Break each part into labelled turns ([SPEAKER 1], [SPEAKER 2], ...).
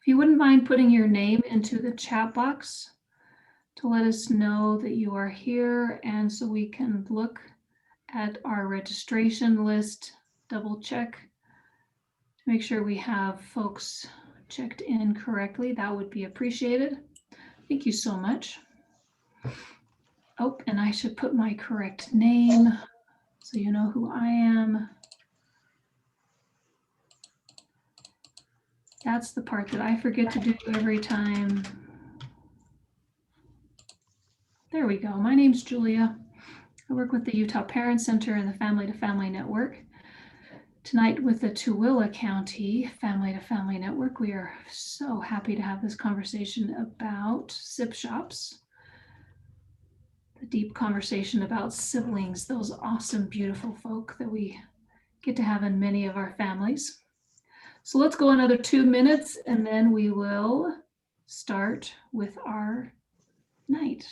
[SPEAKER 1] If you wouldn't mind putting your name into the chat box to let us know that you are here, and so we can look at our registration list, double check to make sure we have folks checked in correctly. That would be appreciated. Thank you so much. Oh, and I should put my correct name so you know who I am. That's the part that I forget to do every time. There we go. My name's Julia. I work with the Utah Parent Center and the Family to Family Network. Tonight with the Tooele County Family to Family Network, we are so happy to have this conversation about Sibshops. The deep conversation about siblings, those awesome, beautiful folk that we get to have in many of our families. So let's go another 2 minutes and then we will start with our night.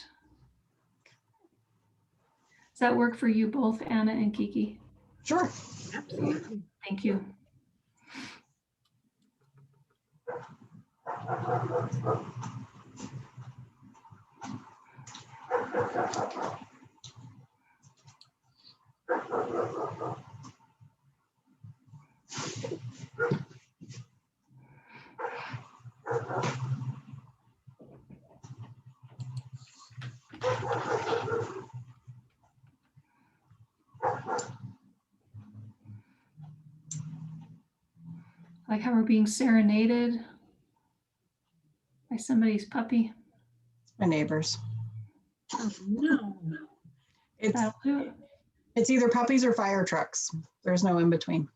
[SPEAKER 1] Does that work for you both, Anna and Kiki?
[SPEAKER 2] Sure. Absolutely.
[SPEAKER 1] Thank you. Like how we're being serenaded by somebody's puppy.
[SPEAKER 2] My neighbors.
[SPEAKER 3] Oh, no.
[SPEAKER 2] It's either puppies or fire trucks. There's no in between.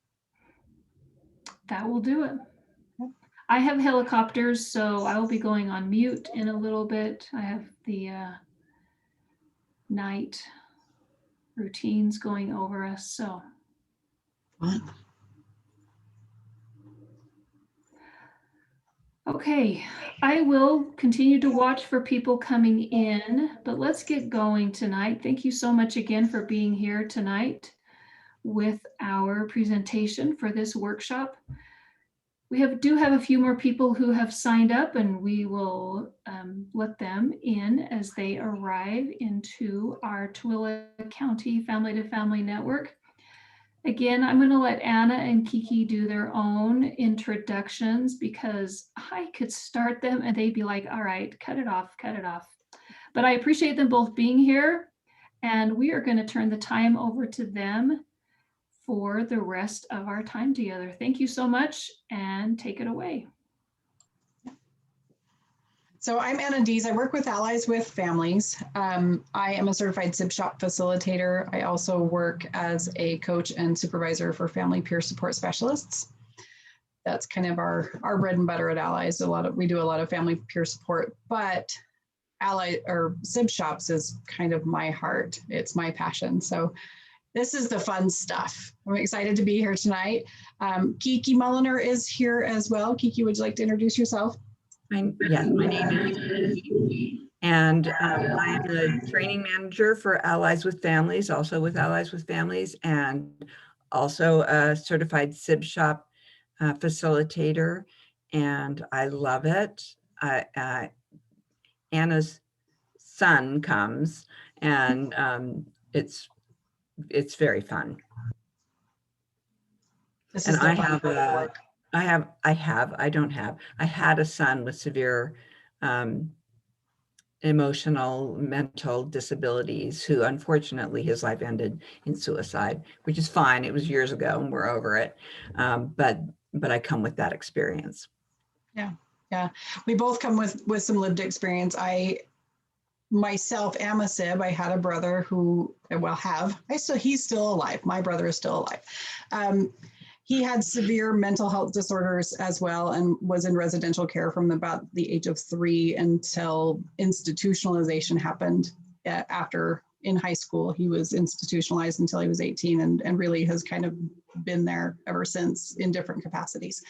[SPEAKER 1] That will do it. I have helicopters, so I will be going on mute in a little bit. I have the night routines going over us, so.
[SPEAKER 2] What?
[SPEAKER 1] Okay, I will continue to watch for people coming in, but let's get going tonight. Thank you so much again for being here tonight with our presentation for this workshop. We do have a few more people who have signed up, and we will let them in as they arrive into our Tooele County Family to Family Network. Again, I'm going to let Anna and Kiki do their own introductions because I could start them and they'd be like, all right, cut it off, cut it off. But I appreciate them both being here, and we are going to turn the time over to them for the rest of our time together. Thank you so much, and take it away.
[SPEAKER 2] So I'm Anna Dees. I work with Allies with Families. I am a certified Sibshop facilitator. I also work as a coach and supervisor for family peer support specialists. That's kind of our bread and butter at Allies. We do a lot of family peer support, but Sibshops is kind of my heart. It's my passion. So this is the fun stuff. I'm excited to be here tonight. Kiki Mulliner is here as well. Kiki, would you like to introduce yourself?
[SPEAKER 3] Yes, my name is Kiki, and I am the training manager for Allies with Families, also with Allies with Families, and also a certified Sibshop facilitator, and I love it. Anna's son comes, and it's very fun. And I had a son with severe emotional, mental disabilities who unfortunately his life ended in suicide, which is fine. It was years ago and we're over it. But I come with that experience.
[SPEAKER 2] Yeah. We both come with some lived experience. I myself am a Sib. I had a brother who, he's still alive. My brother is still alive. He had severe mental health disorders as well and was in residential care from about the age of 3 until institutionalization happened after in high school. He was institutionalized until he was 18 and really has kind of been there ever since in different capacities.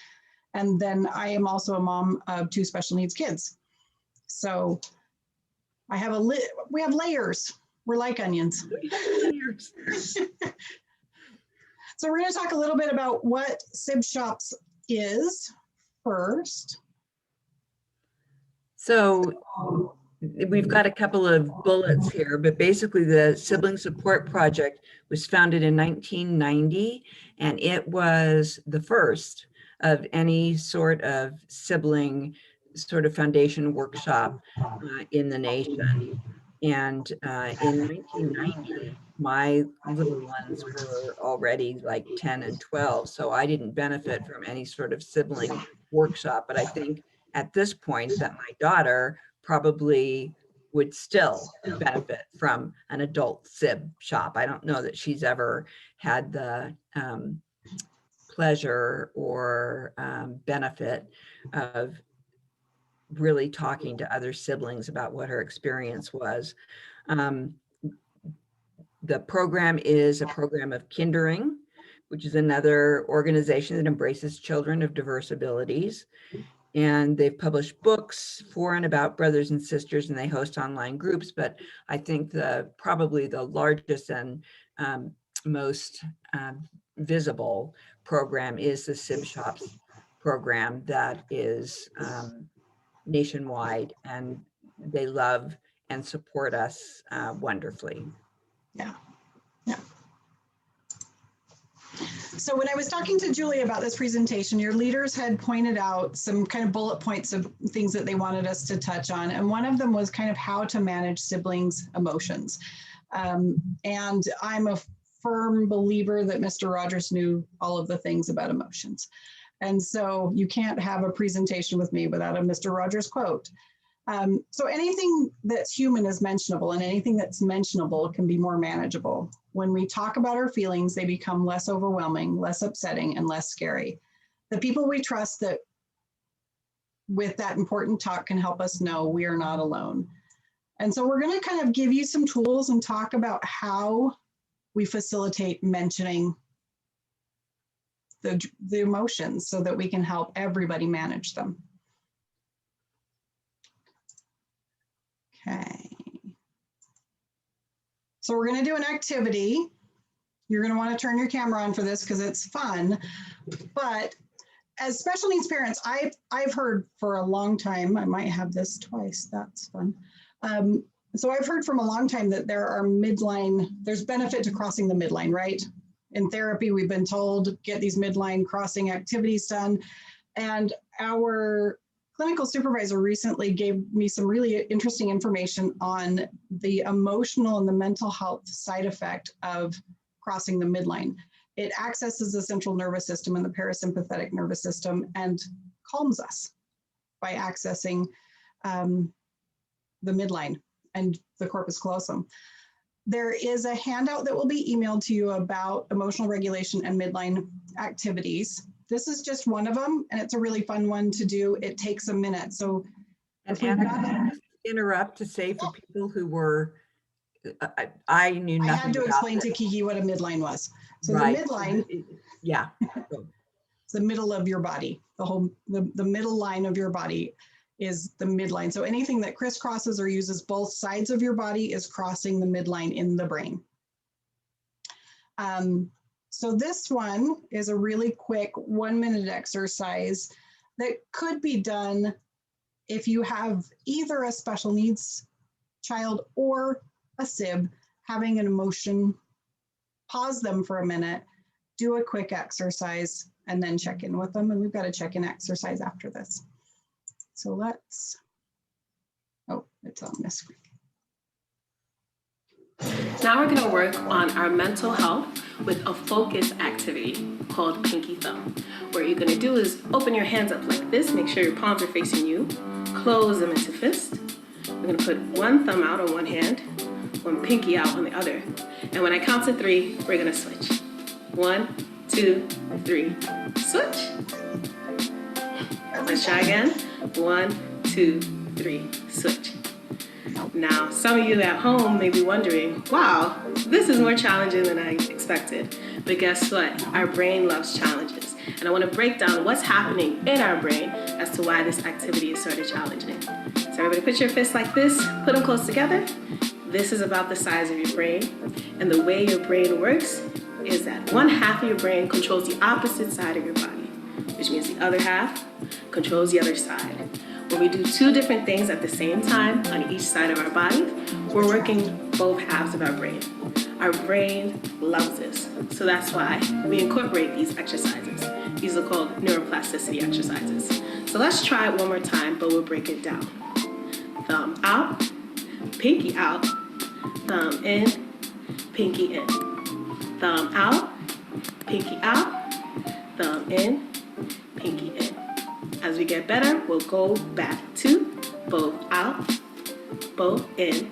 [SPEAKER 2] And then I am also a mom of 2 special needs kids. So I have we have layers. We're like onions. So we're going to talk a little bit about what Sibshops is first.
[SPEAKER 3] So we've got a couple of bullets here, but basically the Sibling Support Project was founded in 1990, and it was the first of any sort of sibling sort of foundation workshop in the nation. And in 1990, my little ones were already like 10 and 12, so I didn't benefit from any sort of sibling workshop. But I think at this point that my daughter probably would still benefit from an adult sib shop. I don't know that she's ever had the pleasure or benefit of really talking to other siblings about what her experience was. The program is a program of Kindering, which is another organization that embraces children of diverse abilities. And they've published books for and about brothers and sisters, and they host online groups. But I think probably the largest and most visible program is the Sibshops program that is nationwide, and they love and support us wonderfully.
[SPEAKER 2] Yeah. Yeah. So when I was talking to Julie about this presentation, your leaders had pointed out some kind of bullet points of things that they wanted us to touch on. And one of them was kind of how to manage siblings' emotions. And I'm a firm believer that Mr. Rogers knew all of the things about emotions. And so you can't have a presentation with me without a Mr. Rogers quote. So anything that's human is mentionable, and anything that's mentionable can be more manageable. When we talk about our feelings, they become less overwhelming, less upsetting, and less scary. The people we trust that with that important talk can help us know we are not alone. And so we're going to kind of give you some tools and talk about how we facilitate mentioning the emotions so that we can help everybody manage them. Okay. So we're going to do an activity. You're going to want to turn your camera on for this because it's fun. But as special needs parents, I've heard for a long time, I might have this twice, that's fun. So I've heard from a long time that there's benefit to crossing the midline, right? In therapy, we've been told, get these midline crossing activities done. And our clinical supervisor recently gave me some really interesting information on the emotional and the mental health side effect of crossing the midline. It accesses the central nervous system and the parasympathetic nervous system and calms us by accessing the midline and the corpus callosum. There is a handout that will be emailed to you about emotional regulation and midline activities. This is just one of them, and it's a really fun one to do. It takes a minute. So
[SPEAKER 3] And Anna, interrupt to say for people who were, I knew nothing. I
[SPEAKER 2] had to explain to Kiki what a midline was. So right. The midline,
[SPEAKER 3] yeah,
[SPEAKER 2] it's the middle of your body. The middle line of your body is the midline. So anything that crisscrosses or uses both sides of your body is crossing the midline in the brain. So this one is a really quick 1-minute exercise that could be done if you have either a special needs child or a SIB having an emotion. Pause them for a minute, do a quick exercise, and then check in with them. And we've got a check-in exercise after this. So let's, oh, it's on this screen.
[SPEAKER 4] Now we're going to work on our mental health with a focus activity called Pinky Thumb. What you're going to do is open your hands up like this, make sure your palms are facing you, close them into fist. We're going to put one thumb out on one hand, one pinky out on the other. And when I count to 3, we're going to switch. 1, 2, 3, switch. Let's try again. 1, 2, 3, switch. Now, some of you at home may be wondering, wow, this is more challenging than I expected. But guess what? Our brain loves challenges. And I want to break down what's happening in our brain as to why this activity is sort of challenging. So everybody put your fists like this, put them close together. This is about the size of your brain. And the way your brain works is that one half of your brain controls the opposite side of your body, which means the other half controls the other side. When we do two different things at the same time on each side of our body, we're working both halves of our brain. Our brain loves this. So that's why we incorporate these exercises. These are called neuroplasticity exercises. So let's try it one more time, but we'll break it down. Thumb out, pinky out, thumb in, pinky in. Thumb out, pinky out, thumb in, pinky in. As we get better, we'll go back to both out, both in,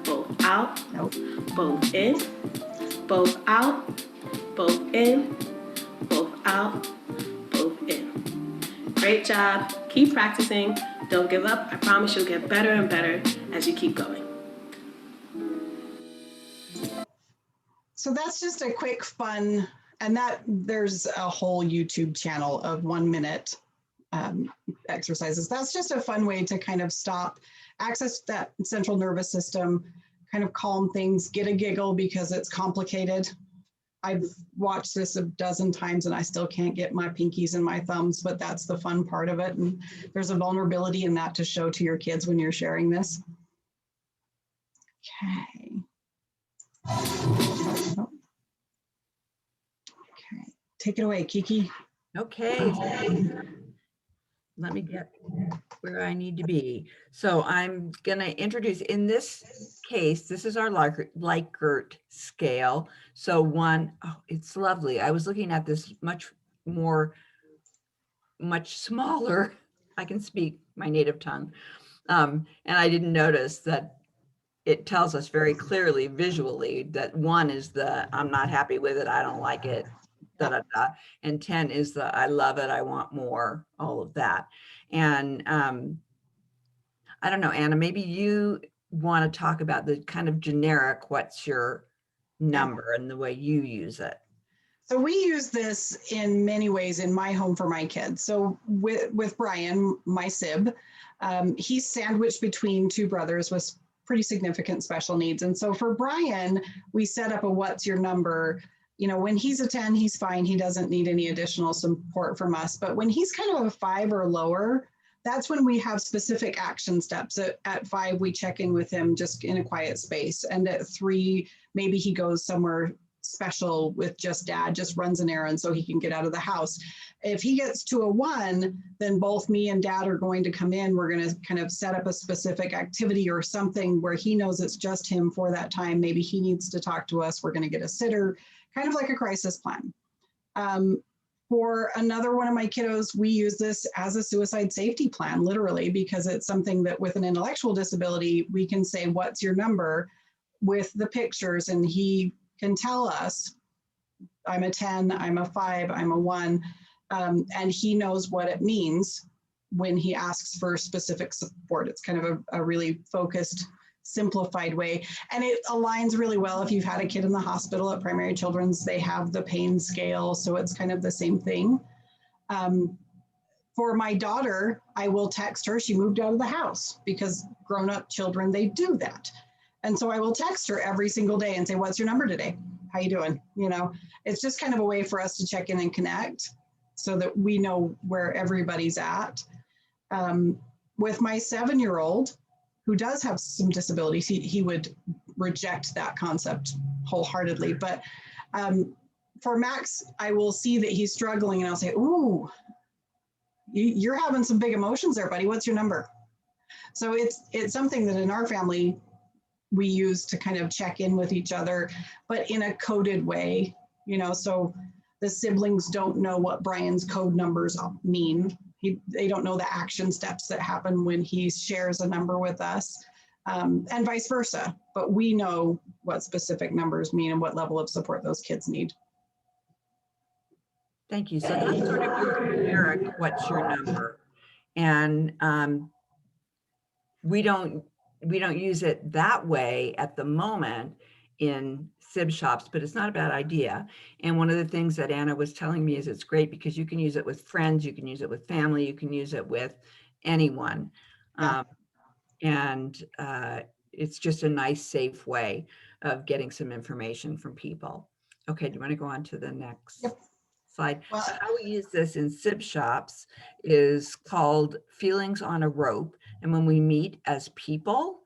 [SPEAKER 4] both out, both in, both out, both in, both out, both in. Great job. Keep practicing. Don't give up. I promise you'll get better and better as you keep going.
[SPEAKER 2] So that's just a quick fun, and that there's a whole YouTube channel of 1 minute exercises. That's just a fun way to kind of stop, access that central nervous system, kind of calm things, get a giggle because it's complicated. I've watched this a dozen times and I still can't get my pinkies and my thumbs, but that's the fun part of it. And there's a vulnerability in that to show to your kids when you're sharing this. Okay. Okay. Take it away, Kiki.
[SPEAKER 3] Okay. Let me get where I need to be. So I'm going to introduce, in this case, this is our Likert scale. So one, oh, it's lovely. I was looking at this much smaller. I can speak my native tongue. And I didn't notice that it tells us very clearly visually that 1 is the I'm not happy with it, I don't like it, da, da, da. And 10 is the I love it, I want more, all of that. And I don't know, Anna, maybe you want to talk about the kind of generic, what's your number and the way you use it.
[SPEAKER 2] So we use this in many ways in my home for my kids. So with Brian, my sib, he's sandwiched between 2 brothers with pretty significant special needs. And so for Brian, we set up a what's your number. You know, when he's a 10, he's fine. He doesn't need any additional support from us. But when he's kind of a 5 or lower, that's when we have specific action steps. At 5, we check in with him just in a quiet space. And at 3, maybe he goes somewhere special with just dad, just runs an errand so he can get out of the house. If he gets to a 1, then both me and dad are going to come in. We're going to kind of set up a specific activity or something where he knows it's just him for that time. Maybe he needs to talk to us. We're going to get a sitter, kind of like a crisis plan. For another one of my kiddos, we use this as a suicide safety plan, literally, because it's something that with an intellectual disability, we can say, what's your number with the pictures, and he can tell us, I'm a 10, I'm a 5, I'm a 1, and he knows what it means when he asks for specific support. It's kind of a really focused, simplified way. And it aligns really well if you've had a kid in the hospital at Primary Children's, they have the pain scale, so it's kind of the same thing. For my daughter, I will text her, she moved out of the house because grown-up children, they do that. And so I will text her every single day and say, what's your number today? How you doing? You know, it's just kind of a way for us to check in and connect so that we know where everybody's at. With my 7-year-old, who does have some disabilities, he would reject that concept wholeheartedly. But for Max, I will see that he's struggling and I'll say, ooh, you're having some big emotions there, buddy. What's your number? So it's something that in our family, we use to kind of check in with each other, but in a coded way, you know, so the siblings don't know what Brian's code numbers mean. They don't know the action steps that happen when he shares a number with us, and vice versa. But we know what specific numbers mean and what level of support those kids need.
[SPEAKER 3] Thank you. So that's sort of your generic, what's your number? And we don't use it that way at the moment in Sibshops, but it's not a bad idea. And one of the things that Anna was telling me is it's great because you can use it with friends, you can use it with family, you can use it with anyone. Yeah. It's just a nice, safe way of getting some information from people. Okay, do you want to go on to the next slide.
[SPEAKER 2] Well-
[SPEAKER 3] So how we use this in Sibshops is called feelings on a rope. And when we meet as people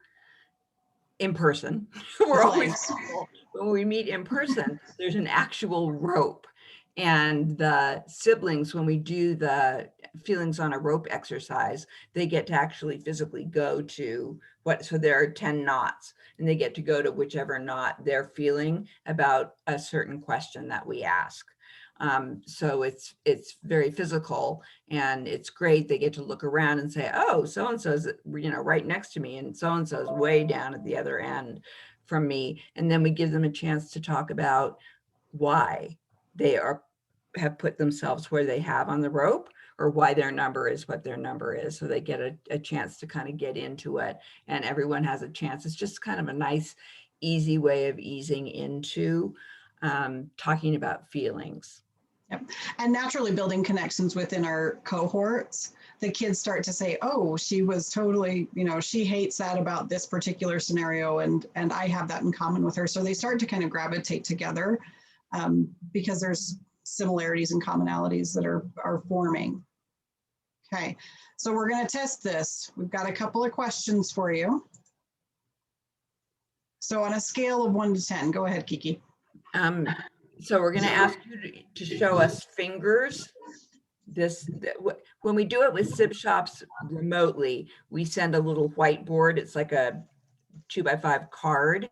[SPEAKER 3] in person, we're always
[SPEAKER 2] Nice.
[SPEAKER 3] people. When we meet in person, there's an actual rope. And the siblings, when we do the feelings on a rope exercise, they get to actually physically go to so there are 10 knots, and they get to go to whichever knot they're feeling about a certain question that we ask. So it's very physical, and it's great. They get to look around and say, oh, so-and-so's, right next to me, and so-and-so's way down at the other end from me. And then we give them a chance to talk about why they have put themselves where they have on the rope, or why their number is what their number is. So they get a chance to kind of get into it, and everyone has a chance. It's just kind of a nice, easy way of easing into talking about feelings.
[SPEAKER 2] Yep. And naturally building connections within our cohorts, the kids start to say, oh, she was totally, she hates that about this particular scenario, and I have that in common with her. So they start to kind of gravitate together because there's similarities and commonalities that are forming. Okay, so we're going to test this. We've got a couple of questions for you. So on a scale of 1 to 10, go ahead, Kiki.
[SPEAKER 3] So we're going to ask you to show us fingers. When we do it with Sibshops remotely, we send a little whiteboard. It's like a 2x5 card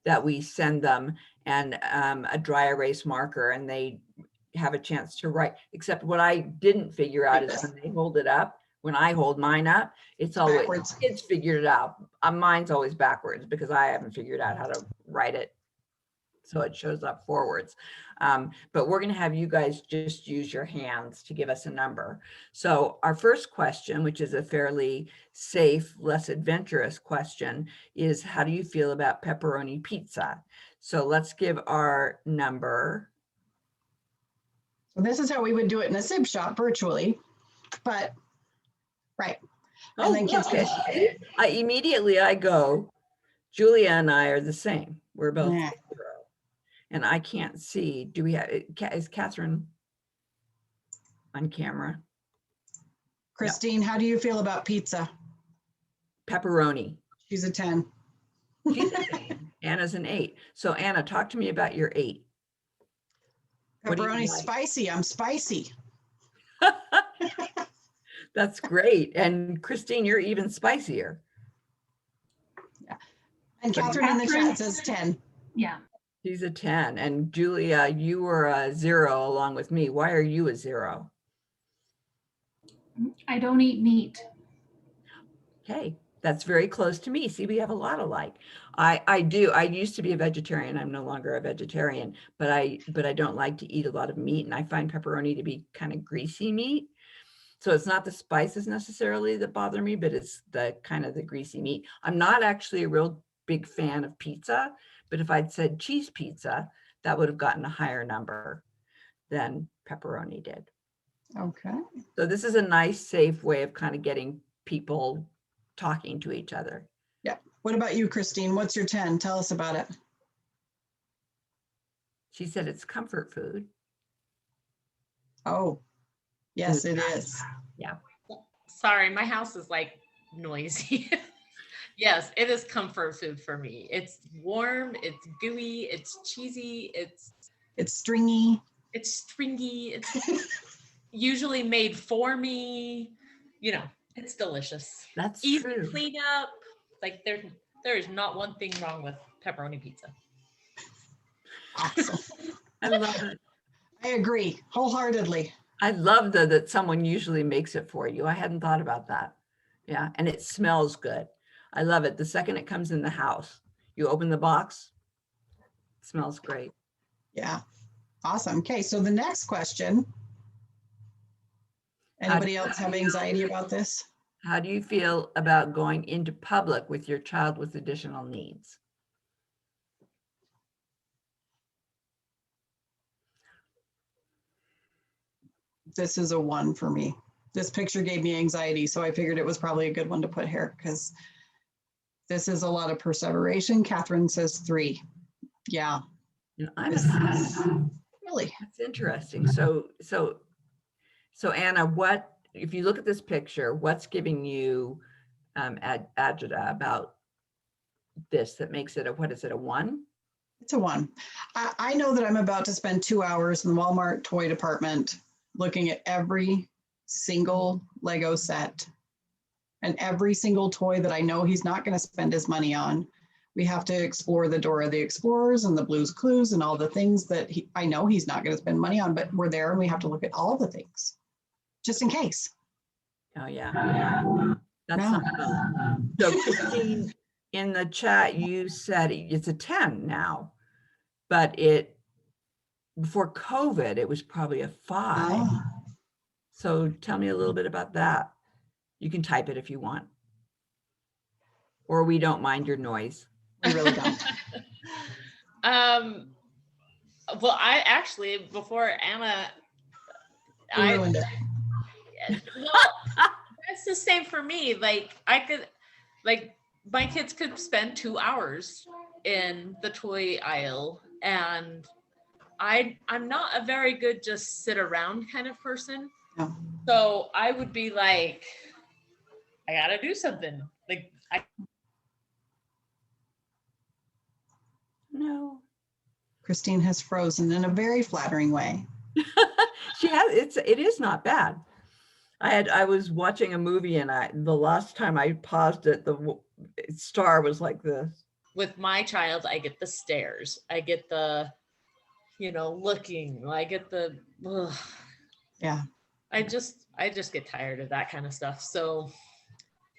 [SPEAKER 3] that we send them, and a dry erase marker, and they have a chance to write. Except what I didn't figure out is when they hold it up, when I hold mine up, it's always
[SPEAKER 2] Backwards.
[SPEAKER 3] kids figured it out. Mine's always backwards because I haven't figured out how to write it so it shows up forwards. But we're going to have you guys just use your hands to give us a number. So our first question, which is a fairly safe, less adventurous question, is how do you feel about pepperoni pizza? So let's give our number.
[SPEAKER 2] So this is how we would do it in a Sib shop virtually, but right.
[SPEAKER 3] Oh,
[SPEAKER 2] then kids
[SPEAKER 3] look, immediately I go, Julia and I are the same. We're both 0. And I can't see. Do we have, is Catherine on camera?
[SPEAKER 2] Christine, how do you feel about pizza?
[SPEAKER 3] Pepperoni.
[SPEAKER 2] She's a 10.
[SPEAKER 3] She's a 10. Anna's an 8. So Anna, talk to me about your 8. What do you
[SPEAKER 2] Pepperoni
[SPEAKER 3] like?
[SPEAKER 2] spicy. I'm spicy.
[SPEAKER 3] That's great. And Christine, you're even spicier.
[SPEAKER 2] Yeah. And Catherine in the chat says 10.
[SPEAKER 1] Yeah.
[SPEAKER 3] She's a 10. And Julia, you were a 0 along with me. Why are you a 0?
[SPEAKER 1] I don't eat meat.
[SPEAKER 3] Okay, that's very close to me. See, we have a lot alike. I do. I used to be a vegetarian. I'm no longer a vegetarian, but I don't like to eat a lot of meat, and I find pepperoni to be kind of greasy meat. So it's not the spices necessarily that bother me, but it's the kind of the greasy meat. I'm not actually a real big fan of pizza, but if I'd said cheese pizza, that would have gotten a higher number than pepperoni did.
[SPEAKER 2] Okay.
[SPEAKER 3] So this is a nice, safe way of kind of getting people talking to each other.
[SPEAKER 2] Yeah. What about you, Christine? What's your 10? Tell us about it.
[SPEAKER 3] She said it's comfort food.
[SPEAKER 2] Oh, yes, it is.
[SPEAKER 3] Yeah.
[SPEAKER 5] Sorry, my house is like noisy. Yes, it is comfort food for me. It's warm, it's gooey, it's cheesy, it's
[SPEAKER 2] stringy.
[SPEAKER 5] It's stringy. It's usually made for me. It's delicious.
[SPEAKER 3] That's
[SPEAKER 5] Easy
[SPEAKER 3] true.
[SPEAKER 5] clean up. Like there is not one thing wrong with pepperoni pizza.
[SPEAKER 2] Awesome.
[SPEAKER 3] I love it.
[SPEAKER 2] I agree wholeheartedly.
[SPEAKER 3] I love that someone usually makes it for you. I hadn't thought about that. Yeah, and it smells good. I love it. The second it comes in the house, you open the box, it smells great.
[SPEAKER 2] Yeah. Awesome. Okay, so the next question. Anybody else have anxiety about this?
[SPEAKER 3] How do you feel about going into public with your child with additional needs?
[SPEAKER 2] This is a 1 for me. This picture gave me anxiety, so I figured it was probably a good one to put here because this is a lot of perseveration. Catherine says 3. Yeah.
[SPEAKER 3] I'm a 6.
[SPEAKER 2] Really?
[SPEAKER 3] That's interesting. So Anna, what, if you look at this picture, what's giving you agita about this that makes it a, what is it, a 1?
[SPEAKER 2] It's a 1. I know that I'm about to spend 2 hours in the Walmart toy department looking at every single Lego set and every single toy that I know he's not going to spend his money on. We have to explore the Dora the Explorers and the Blue's Clues and all the things that I know he's not going to spend money on, but we're there and we have to look at all the things just in case.
[SPEAKER 3] Oh yeah, that's
[SPEAKER 2] No.
[SPEAKER 3] not fun. So Christine, in the chat, you said it's a 10 now, but it, before COVID, it was probably a 5.
[SPEAKER 2] Oh,
[SPEAKER 3] So tell me a little bit about that. You can type it if you want, or we don't mind your noise.
[SPEAKER 2] we really don't.
[SPEAKER 5] Well, I actually, before Anna,
[SPEAKER 2] We ruined it.
[SPEAKER 5] well, that's the same for me. Like my kids could spend 2 hours in the toy aisle, and I'm not a very good just sit around kind of person.
[SPEAKER 2] No.
[SPEAKER 5] So I would be like, I gotta do something. Like
[SPEAKER 3] No.
[SPEAKER 2] Christine has frozen in a very flattering way.
[SPEAKER 3] She has, it is not bad. I was watching a movie and the last time I paused it, the star was like this.
[SPEAKER 5] with my child, I get the stares. I get the, looking. I get the, ugh.
[SPEAKER 2] Yeah.
[SPEAKER 5] I just get tired of that kind of stuff. So,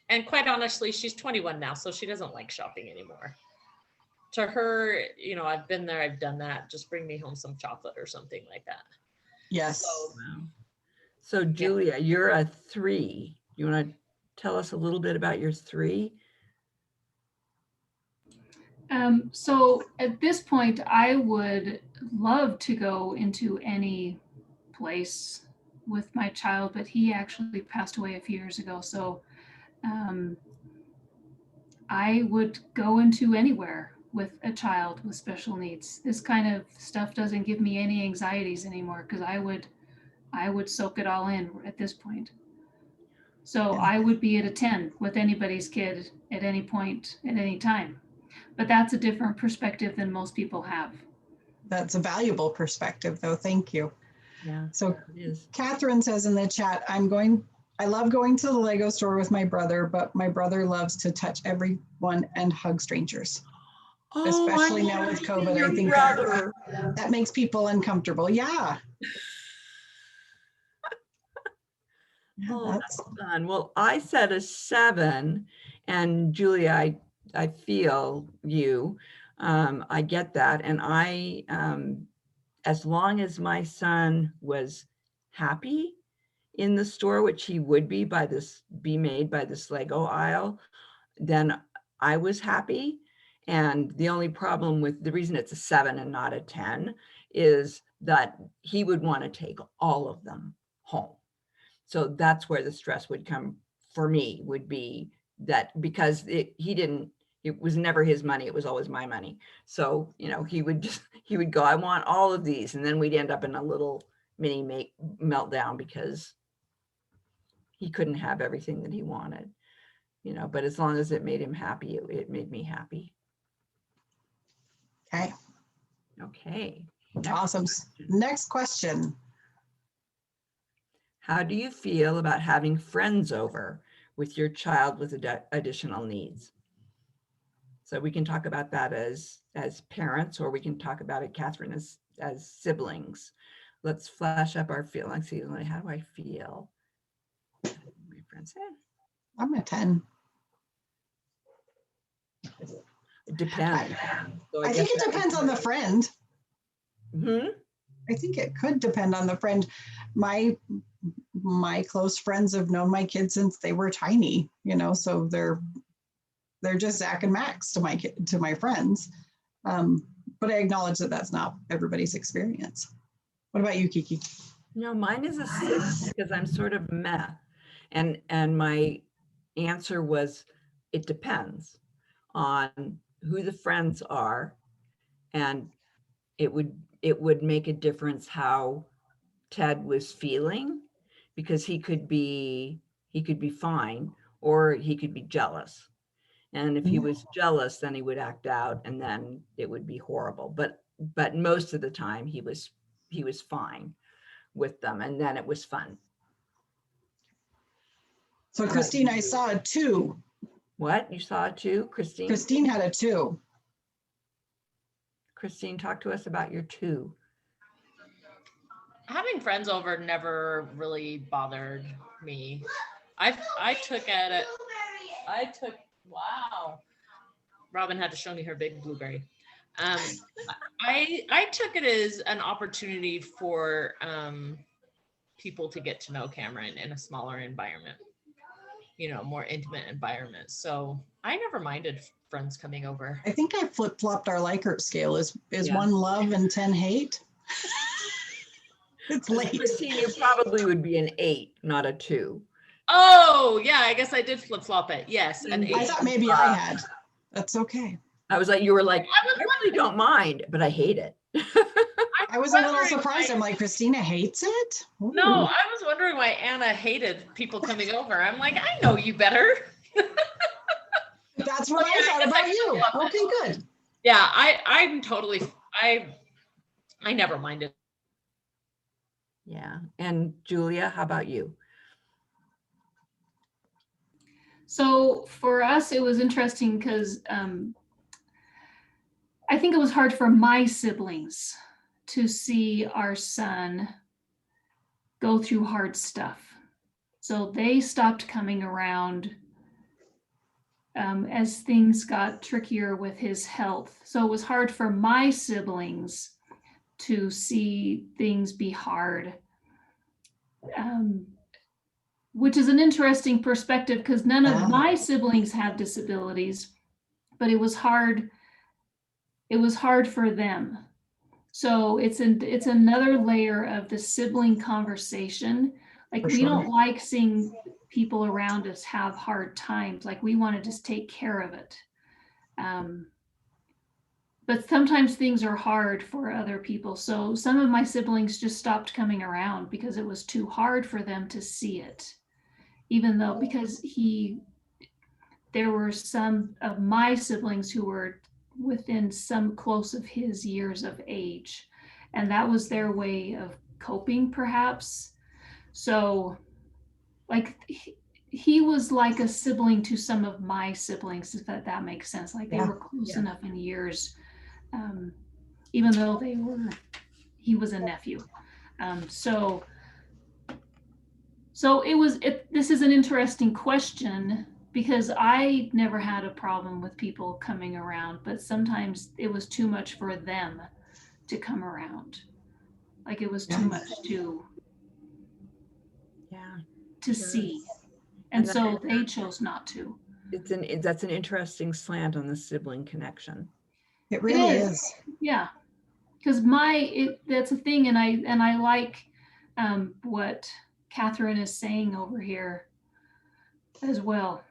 [SPEAKER 5] and quite honestly, she's 21 now, so she doesn't like shopping anymore. To her, I've been there, I've done that. Just bring me home some chocolate or something like that.
[SPEAKER 2] Yes.
[SPEAKER 5] So,
[SPEAKER 3] Wow. So Julia, you're a 3. You want to tell us a little bit about your 3?
[SPEAKER 1] So at this point, I would love to go into any place with my child, but he actually passed away a few years ago. So I would go into anywhere with a child with special needs. This kind of stuff doesn't give me any anxieties anymore because I would soak it all in at this point. So I would be at a 10 with anybody's kid at any point, at any time. But that's a different perspective than most people have.
[SPEAKER 2] That's a valuable perspective, though. Thank you.
[SPEAKER 3] Yeah,
[SPEAKER 2] So
[SPEAKER 3] it is.
[SPEAKER 2] Catherine says in the chat, I love going to the Lego store with my brother, but my brother loves to touch everyone and hug strangers. Especially now with COVID, I think that makes people uncomfortable. Yeah.
[SPEAKER 3] Oh, that's fun. Well, I said a 7, and Julia, I feel you. I get that, and I, as long as my son was happy in the store, which he would be made by this Lego aisle, then I was happy. And the only problem with the reason it's a 7 and not a 10 is that he would want to take all of them home. So that's where the stress would come for me, would be that because it was never his money. It was always my money. So, he would go, I want all of these. And then we'd end up in a little mini meltdown because he couldn't have everything that he wanted, but as long as it made him happy, it made me happy.
[SPEAKER 2] Okay.
[SPEAKER 3] Okay.
[SPEAKER 2] Awesome. Next question.
[SPEAKER 3] How do you feel about having friends over with your child with additional needs? So we can talk about that as parents, or we can talk about it, Catherine, as siblings. Let's flash up our feelings. See, how do I feel? My friends,
[SPEAKER 2] I'm a 10.
[SPEAKER 3] it depends. So
[SPEAKER 2] I think it depends on the friend.
[SPEAKER 3] Mm-hmm.
[SPEAKER 2] I think it could depend on the friend. My close friends have known my kids since they were tiny, so they're just Zach and Max to my friends. But I acknowledge that that's not everybody's experience. What about you, Kiki?
[SPEAKER 3] No, mine is a 6 because I'm sort of meh. And my answer was, it depends on who the friends are. And it would it would make a difference how Ted was feeling, because he could be fine, or he could be jealous. And if he was jealous, then he would act out, and then it would be horrible. But most of the time he was fine with them, and then it was fun.
[SPEAKER 2] So
[SPEAKER 3] How about
[SPEAKER 2] Christine,
[SPEAKER 3] you?
[SPEAKER 2] I saw a 2.
[SPEAKER 3] What? You saw it too, Christine?
[SPEAKER 2] Christine had a 2.
[SPEAKER 3] Christine, talk to us about your 2.
[SPEAKER 5] Having friends over never really bothered me. I took at it. Wow. Robin had to show me her big blueberry. I took it as an opportunity for people to get to know Cameron in a smaller environment, more intimate environment. So I never minded friends coming over.
[SPEAKER 2] I think I flip-flopped our Likert scale. Is 1 love and 10 hate? It's late.
[SPEAKER 3] Christine, you probably would be an 8, not a 2.
[SPEAKER 5] Oh yeah, I guess I did flip-flop it. Yes, an 8.
[SPEAKER 2] I thought maybe I had. That's okay.
[SPEAKER 3] I was like, you were like, I really don't mind, but I hate it.
[SPEAKER 2] I was a little surprised. I'm like, Christina hates it? Ooh.
[SPEAKER 5] No, I was wondering why Anna hated people coming over. I'm like, I know you better.
[SPEAKER 2] That's what I thought about you. Okay, good.
[SPEAKER 5] Yeah, I'm totally, I never minded.
[SPEAKER 3] Yeah. And Julia, how about you?
[SPEAKER 1] So for us, it was interesting because I think it was hard for my siblings to see our son go through hard stuff. So they stopped coming around as things got trickier with his health. So it was hard for my siblings to see things be hard, which is an interesting perspective because none of my siblings have disabilities, but it was hard. It was hard for them. So it's another layer of the sibling conversation. Like we don't like seeing people around us have hard times. Like we want to just take care of it. But sometimes things are hard for other people. So some of my siblings just stopped coming around because it was too hard for them to see it. Even though, because there were some of my siblings who were within some close of his years of age, and that was their way of coping perhaps. So like he was like a sibling to some of my siblings, if that makes sense. Like they were close enough in years, even though he was a nephew. So this is an interesting question because I never had a problem with people coming around, but sometimes it was too much for them to come around. Like it was too much to see. And so they chose not to.
[SPEAKER 3] That's an interesting slant on the sibling connection.
[SPEAKER 2] It really is.
[SPEAKER 1] Yeah. Because that's a thing, and I like what Catherine is saying over here as well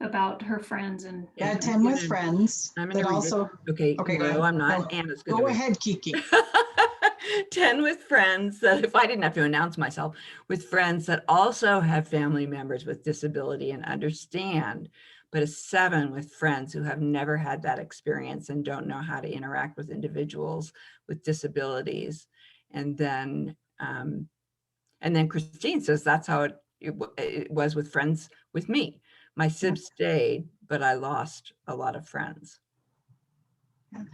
[SPEAKER 1] about her friends and
[SPEAKER 2] 10 with friends. But also,
[SPEAKER 3] okay. No, I'm not. Anna's going to
[SPEAKER 2] go ahead, Kiki.
[SPEAKER 3] 10 with friends that, if I didn't have to announce myself, with friends that also have family members with disability and understand, but a 7 with friends who have never had that experience and don't know how to interact with individuals with disabilities. And then Christine says that's how it was with friends with me. My sibs stayed, but I lost a lot of friends.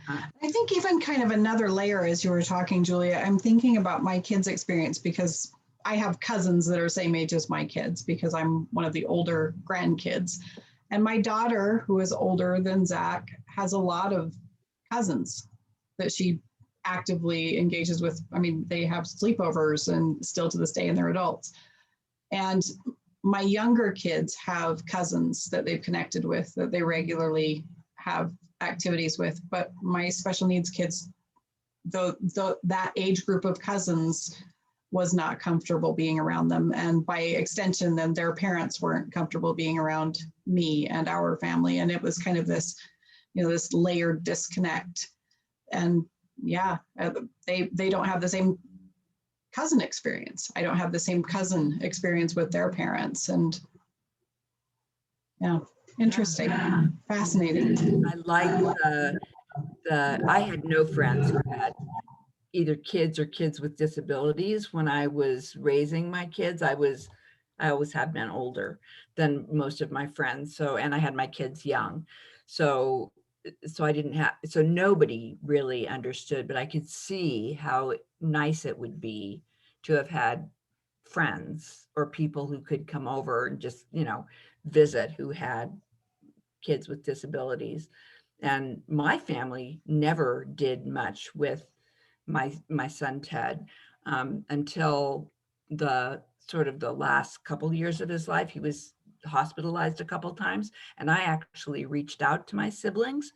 [SPEAKER 2] I think even kind of another layer as you were talking, Julia, I'm thinking about my kids' experience because I have cousins that are same age as my kids because I'm one of the older grandkids. And my daughter, who is older than Zach, has a lot of cousins that she actively engages with. I mean, they have sleepovers and still to this day, and they're adults. And my younger kids have cousins that they've connected with that they regularly have activities with, but my special needs kids, that age group of cousins was not comfortable being around them. And by extension, then their parents weren't comfortable being around me and our family. And it was kind of this, this layered disconnect. And yeah, they don't have the same cousin experience. I don't have the same cousin experience with their parents. And yeah, interesting, fascinating.
[SPEAKER 3] I like I had no friends who had either kids or kids with disabilities. When I was raising my kids, I always have been older than most of my friends. So, and I had my kids young. So I didn't have, so nobody really understood, but I could see how nice it would be to have had friends or people who could come over and just, visit, who had kids with disabilities. And my family never did much with my son Ted until the sort of the last couple years of his life. He was hospitalized a couple times, and I actually reached out to my siblings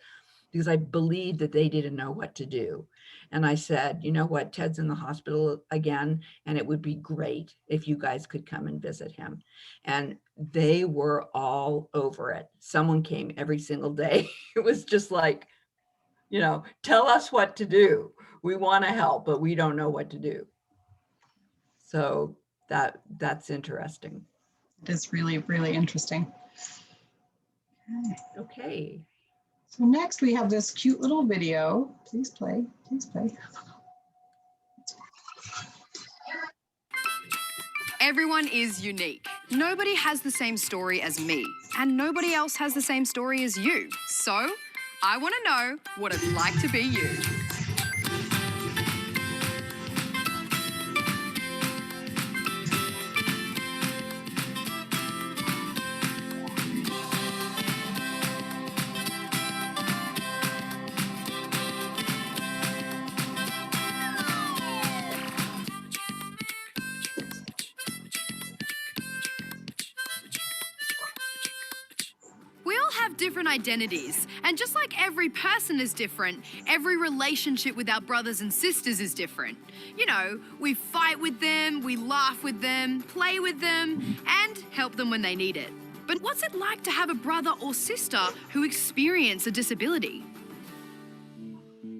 [SPEAKER 3] because I believed that they didn't know what to do. And I said, you know what, Ted's in the hospital again, and it would be great if you guys could come and visit him. And they were all over it. Someone came every single day. It was just like, tell us what to do. We want to help, but we don't know what to do. So that's interesting.
[SPEAKER 2] It's really, really interesting.
[SPEAKER 3] Okay.
[SPEAKER 2] So next we have this cute little video. Please play, please play.
[SPEAKER 6] Everyone is unique. Nobody has the same story as me, and nobody else has the same story as you. So, I want to know what it's like to be you. We all have different identities, and just like every person is different, every relationship with our brothers and sisters is different. We fight with them, we laugh with them, play with them, and help them when they need it. But what's it like to have a brother or sister who experience a disability?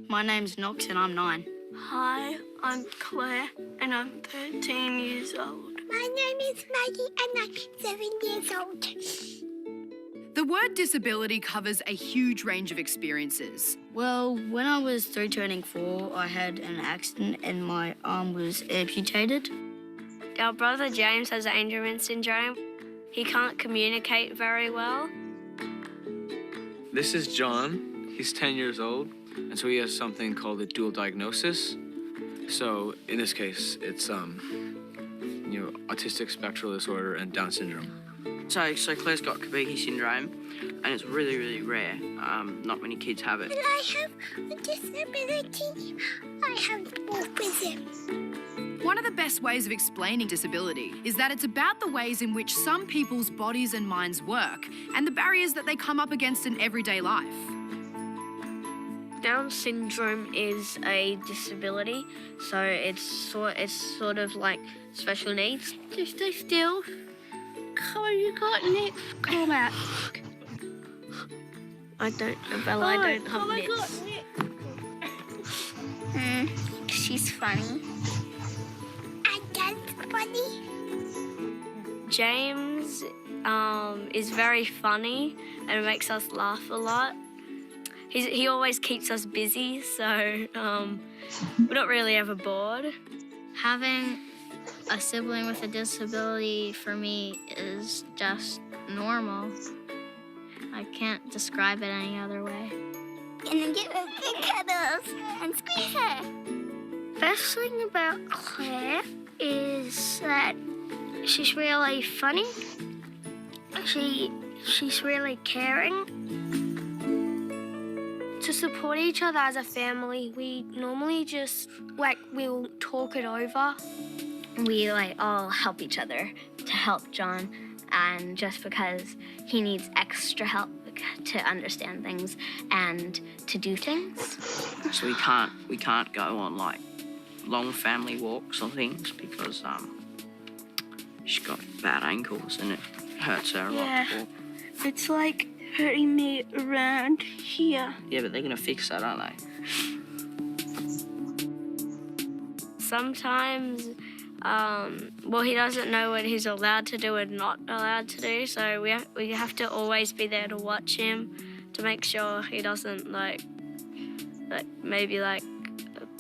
[SPEAKER 7] My name's Knox and I'm 9.
[SPEAKER 8] Hi, I'm Claire and I'm 13 years old. My name is Maggie and I'm 7 years old.
[SPEAKER 6] The word disability covers a huge range of experiences.
[SPEAKER 7] Well, when I was 3 turning 4, I had an accident and my arm was amputated.
[SPEAKER 8] Our brother James has Angelman syndrome. He can't communicate very well.
[SPEAKER 9] This is John. He's 10 years old, and so he has something called a dual diagnosis. So in this case, it's autistic spectral disorder and Down syndrome.
[SPEAKER 10] So Claire's got Kabuki syndrome, and it's really, really rare. Not many kids have it.
[SPEAKER 8] But I have a disability. I have autism.
[SPEAKER 6] One of the best ways of explaining disability is that it's about the ways in which some people's bodies and minds work and the barriers that they come up against in everyday life.
[SPEAKER 8] Down syndrome is a disability, so it's sort of like special needs. Just stay still. Come you got nips. Come out. I don't know, Bella. I don't have nips. She's funny. And that's funny. James is very funny and makes us laugh a lot. He always keeps us busy, so we're not really ever bored.
[SPEAKER 7] Having a sibling with a disability for me is just normal. I can't describe it any other way.
[SPEAKER 8] And then get with big cuddles and squeeze her. First thing about Claire is that she's really funny. She's really caring. To support each other as a family, we normally just, we'll talk it over. We, all help each other to help John, and just because he needs extra help to understand things and to do things.
[SPEAKER 10] So we can't go on, long family walks or things because she's got bad ankles and it hurts her a lot.
[SPEAKER 8] Yeah, it's hurting me around here.
[SPEAKER 10] Yeah, but they're going to fix that, aren't they?
[SPEAKER 8] sometimes, he doesn't know what he's allowed to do and not allowed to do, so we have to always be there to watch him to make sure he doesn't maybe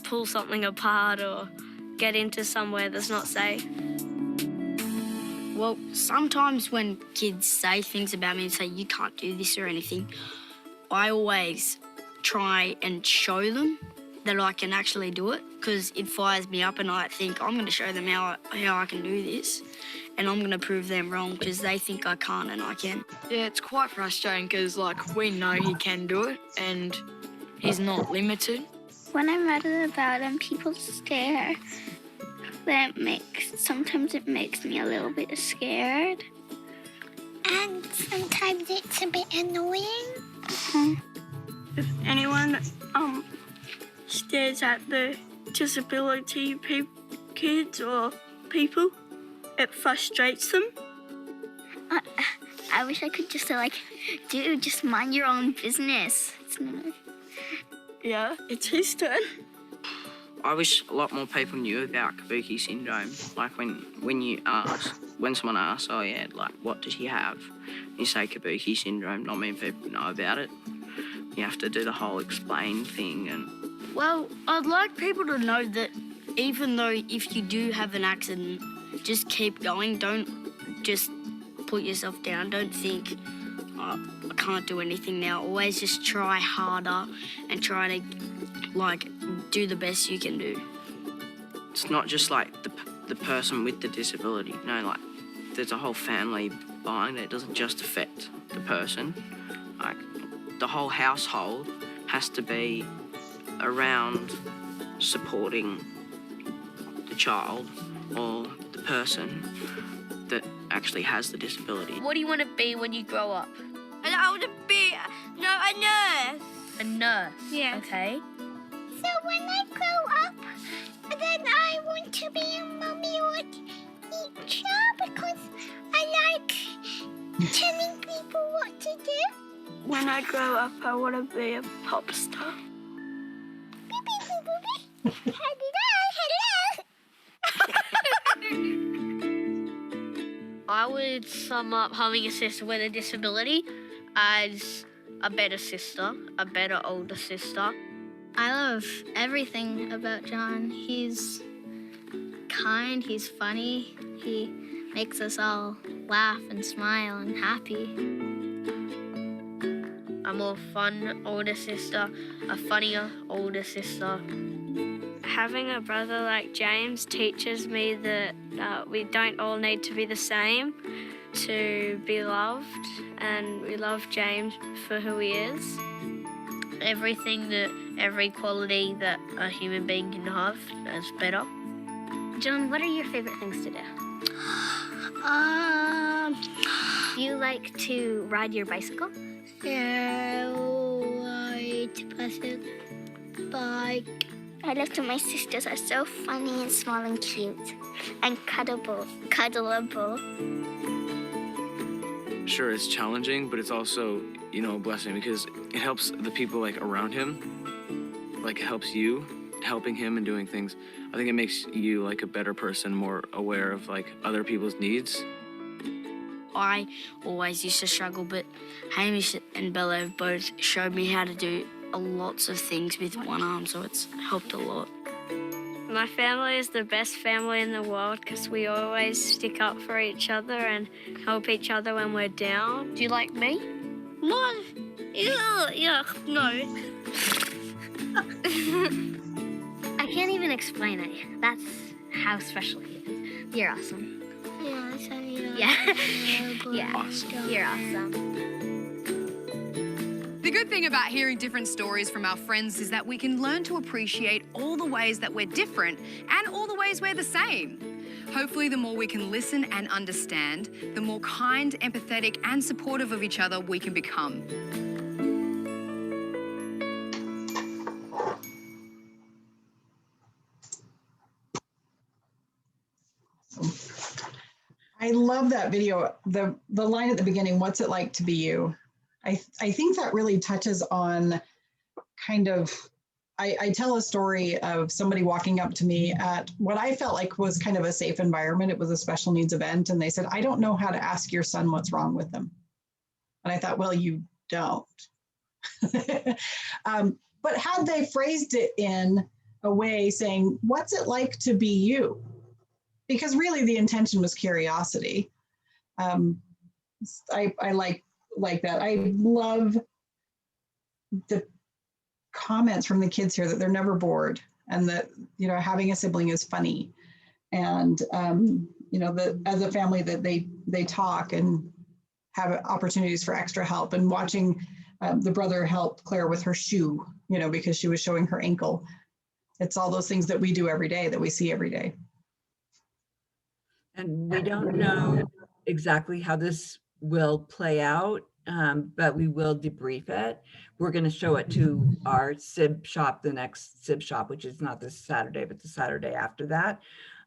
[SPEAKER 8] pull something apart or get into somewhere that's not safe. Well, sometimes when kids say things about me and say, you can't do this or anything, I always try and show them that I can actually do it, because it fires me up and I think I'm going to show them how I can do this, and I'm going to prove them wrong because they think I can't and I can.
[SPEAKER 6] Yeah, it's quite frustrating because, we know he can do it and he's not limited.
[SPEAKER 7] When I'm reading about him, people stare. Sometimes it makes me a little bit scared. And sometimes it's a bit annoying.
[SPEAKER 8] If anyone stares at the disability kids or people, it frustrates them.
[SPEAKER 7] I wish I could just dude, just mind your own business.
[SPEAKER 8] Yeah, it's his turn.
[SPEAKER 10] I wish a lot more people knew about Kabuki syndrome. When someone asks, oh yeah, what does he have? You say Kabuki syndrome, not many people know about it. You have to do the whole explain thing.
[SPEAKER 8] Well, I'd like people to know that even though if you do have an accident, just keep going. Don't just put yourself down. Don't think, I can't do anything now. Always just try harder and try to, do the best you can do.
[SPEAKER 10] It's not just the person with the disability. There's a whole family behind it. It doesn't just affect the person. The whole household has to be around supporting the child or the person that actually has the disability.
[SPEAKER 8] What do you want to be when you grow up?
[SPEAKER 7] I want to be a nurse.
[SPEAKER 8] A nurse?
[SPEAKER 7] Yeah.
[SPEAKER 8] Okay.
[SPEAKER 7] So when I grow up, then I want to be a mummy or teacher because I like telling people what to do.
[SPEAKER 8] When I grow up, I want to be a pop star. I would sum up having a sister with a disability as a better sister, a better older sister.
[SPEAKER 7] I love everything about John. He's kind, he's funny, he makes us all laugh and smile and happy.
[SPEAKER 8] A more fun older sister, a funnier older sister. Having a brother like James teaches me that we don't all need to be the same to be loved, and we love James for who he is. Every quality that a human being can have is better.
[SPEAKER 7] John, what are your favorite things to do? Do you like to ride your bicycle? Yeah, bike. I love that my sisters are so funny and small and cute and cuddleable.
[SPEAKER 9] Sure, it's challenging, but it's also, a blessing because it helps the people around him. It helps you, helping him and doing things. I think it makes you a better person, more aware of other people's needs.
[SPEAKER 8] I always used to struggle, but Hamish and Bella have both showed me how to do lots of things with one arm, so it's helped a lot. My family is the best family in the world because we always stick up for each other and help each other when we're down. Do you like me? No. Yeah, no.
[SPEAKER 7] I can't even explain it. That's how special he is. You're awesome. Yeah. Yeah.
[SPEAKER 9] Awesome.
[SPEAKER 7] You're awesome.
[SPEAKER 6] The good thing about hearing different stories from our friends is that we can learn to appreciate all the ways that we're different and all the ways we're the same. Hopefully, the more we can listen and understand, the more kind, empathetic, and supportive of each other we can become.
[SPEAKER 2] I love that video. The line at the beginning, what's it like to be you? I think that really touches on kind of I tell a story of somebody walking up to me at what I felt like was kind of a safe environment. It was a special needs event. And they said, I don't know how to ask your son what's wrong with him. And I thought, well, you don't. But had they phrased it in a way saying, what's it like to be you? Because really the intention was curiosity. I like that. I love the comments from the kids here that they're never bored, and that, you know, having a sibling is funny, and you know, that as a family that they talk and have opportunities for extra help, and watching the brother help Claire with her shoe, you know, because she was showing her ankle. It's all those things that we do every day, that we see every day.
[SPEAKER 3] And we don't know exactly how this will play out, but we will debrief it. We're going to show it to our Sib shop, the next Sib shop, which is not this Saturday, but the Saturday after that,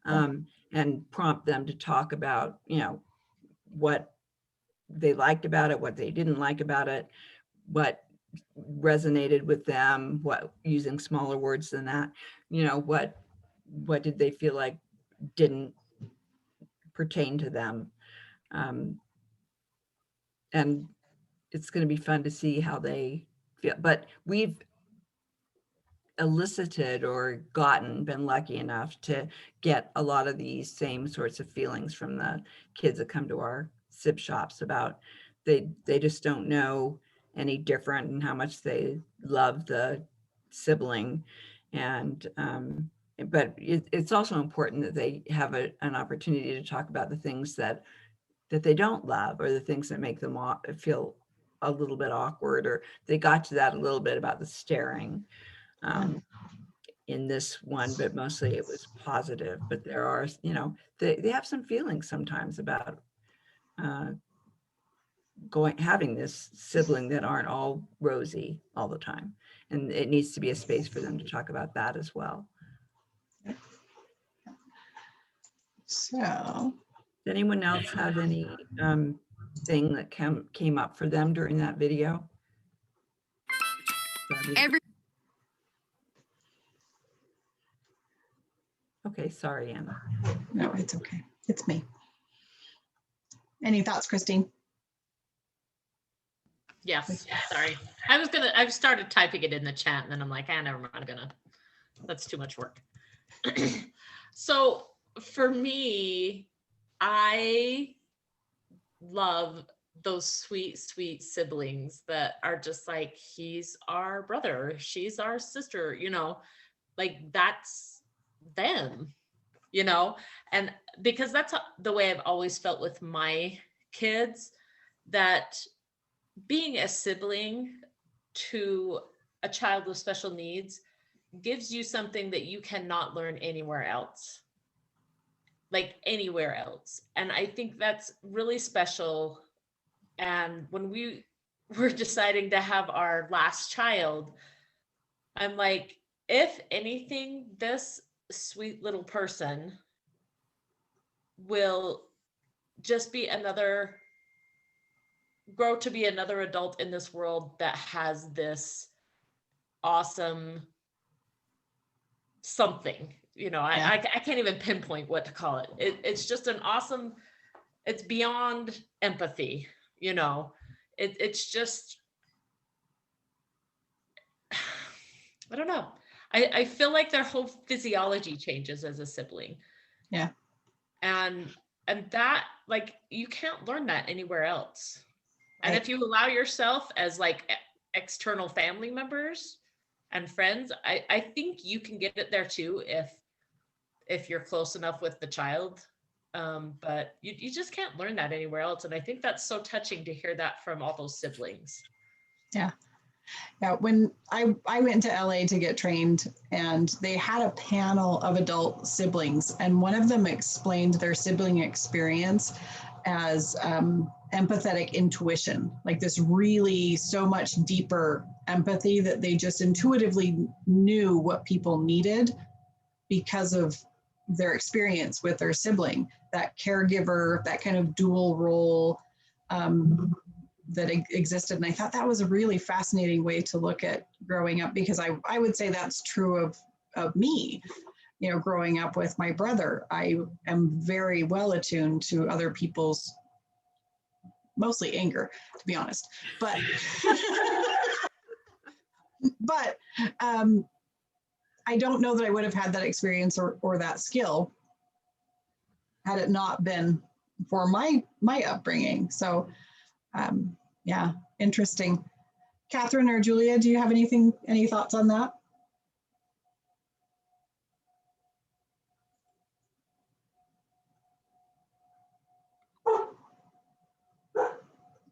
[SPEAKER 3] and prompt them to talk about, you know, what they liked about it, what they didn't like about it, what resonated with them, what, using smaller words than that, you know, what did they feel like didn't pertain to them. And it's going to be fun to see how they feel. But we've elicited or been lucky enough to get a lot of these same sorts of feelings from the kids that come to our Sib shops about they just don't know any different, and how much they love the sibling. And but it's also important that they have an opportunity to talk about the things that they don't love, or the things that make them feel a little bit awkward, or they got to that a little bit about the staring in this one, but mostly it was positive. But there are, you know, they have some feelings sometimes about having this sibling that aren't all rosy all the time. And it needs to be a space for them to talk about that as well.
[SPEAKER 2] So,
[SPEAKER 3] does anyone else have any thing that came up for them during that video? Okay, sorry, Anna.
[SPEAKER 2] No, it's okay. It's me. Any thoughts, Christine?
[SPEAKER 5] Yes, sorry. I've started typing it in the chat, and then I'm like, never mind, that's too much work. So for me, I love those sweet, sweet siblings that are just like, he's our brother, she's our sister, you know, like that's them, you know. And because that's the way I've always felt with my kids, that being a sibling to a child with special needs gives you something that you cannot learn anywhere else, like anywhere else. And I think that's really special. And when we were deciding to have our last child, I'm like, if anything, this sweet little person will just be grow to be another adult in this world that has this awesome something, you know. I can't even pinpoint what to call it. It's just an awesome, it's beyond empathy, you know. It's just, I don't know. I feel like their whole physiology changes as a sibling.
[SPEAKER 2] Yeah.
[SPEAKER 5] And that, like, you can't learn that anywhere else. And if you allow yourself as like external family members and friends, I think you can get it there too if you're close enough with the child. But you just can't learn that anywhere else. And I think that's so touching to hear that from all those siblings.
[SPEAKER 2] Yeah. Yeah. When I went to LA to get trained, and they had a panel of adult siblings, and one of them explained their sibling experience as empathetic intuition, like this really so much deeper empathy that they just intuitively knew what people needed because of their experience with their sibling, that caregiver, that kind of dual role, that existed. And I thought that was a really fascinating way to look at growing up, because I would say that's true of me. You know, growing up with my brother, I am very well attuned to other people's, mostly anger, to be honest. But, but I don't know that I would have had that experience or that skill had it not been for my upbringing. So yeah, interesting. Catherine or Julia, do you have any thoughts on that?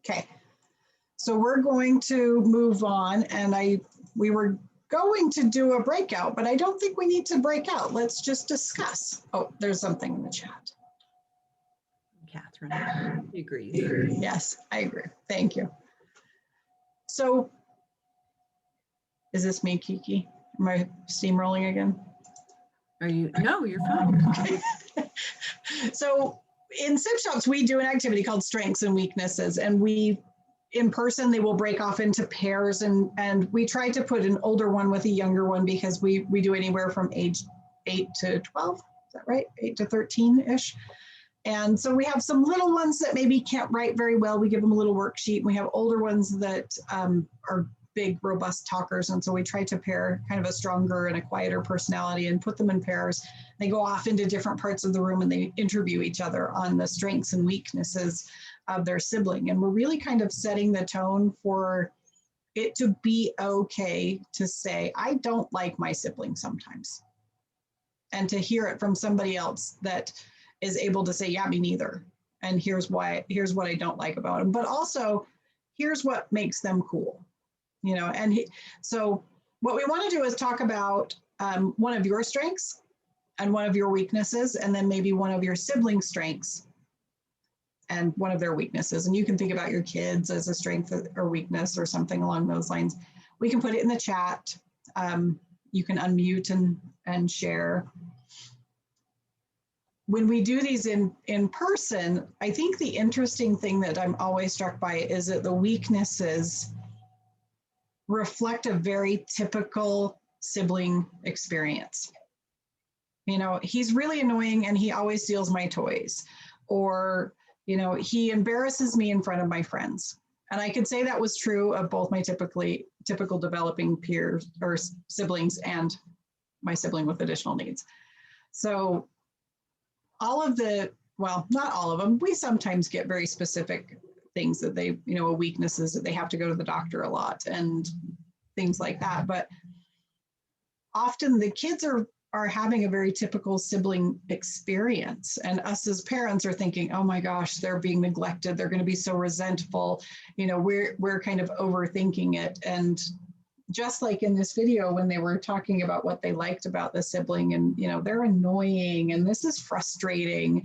[SPEAKER 2] Okay, so we're going to move on, and we were going to do a breakout, but I don't think we need to break out. Let's just discuss. Oh, there's something in the chat.
[SPEAKER 3] Catherine agrees.
[SPEAKER 2] Yes, I agree. Thank you. So, is this me, Kiki? Am I steamrolling again?
[SPEAKER 3] Are you? No, you're fine.
[SPEAKER 2] Okay. So in Sibshops, we do an activity called Strengths and Weaknesses, and in person, they will break off into pairs, and we try to put an older one with a younger one, because we do anywhere from age 8 to 12. Is that right? 8 to 13-ish. And so we have some little ones that maybe can't write very well. We give them a little worksheet. We have older ones that are big, robust talkers. And so we try to pair kind of a stronger and a quieter personality and put them in pairs. They go off into different parts of the room and they interview each other on the strengths and weaknesses of their sibling. And we're really kind of setting the tone for it to be okay to say, I don't like my sibling sometimes. And to hear it from somebody else that is able to say, yeah, me neither. And here's what I don't like about them. But also, here's what makes them cool. You know, and so what we want to do is talk about one of your strengths and one of your weaknesses, and then maybe one of your sibling strengths and one of their weaknesses. And you can think about your kids as a strength or weakness or something along those lines. We can put it in the chat. You can unmute and share. When we do these in person, I think the interesting thing that I'm always struck by is that the weaknesses reflect a very typical sibling experience. You know, he's really annoying and he always steals my toys. Or, you know, he embarrasses me in front of my friends. And I could say that was true of both my typical developing peers or siblings and my sibling with additional needs. So all of well, not all of them, we sometimes get very specific things that they, you know, weaknesses that they have to go to the doctor a lot and things like that. But often the kids are having a very typical sibling experience. And us as parents are thinking, oh my gosh, they're being neglected. They're going to be so resentful. You know, we're kind of overthinking it. And just like in this video, when they were talking about what they liked about the sibling and, you know, they're annoying and this is frustrating.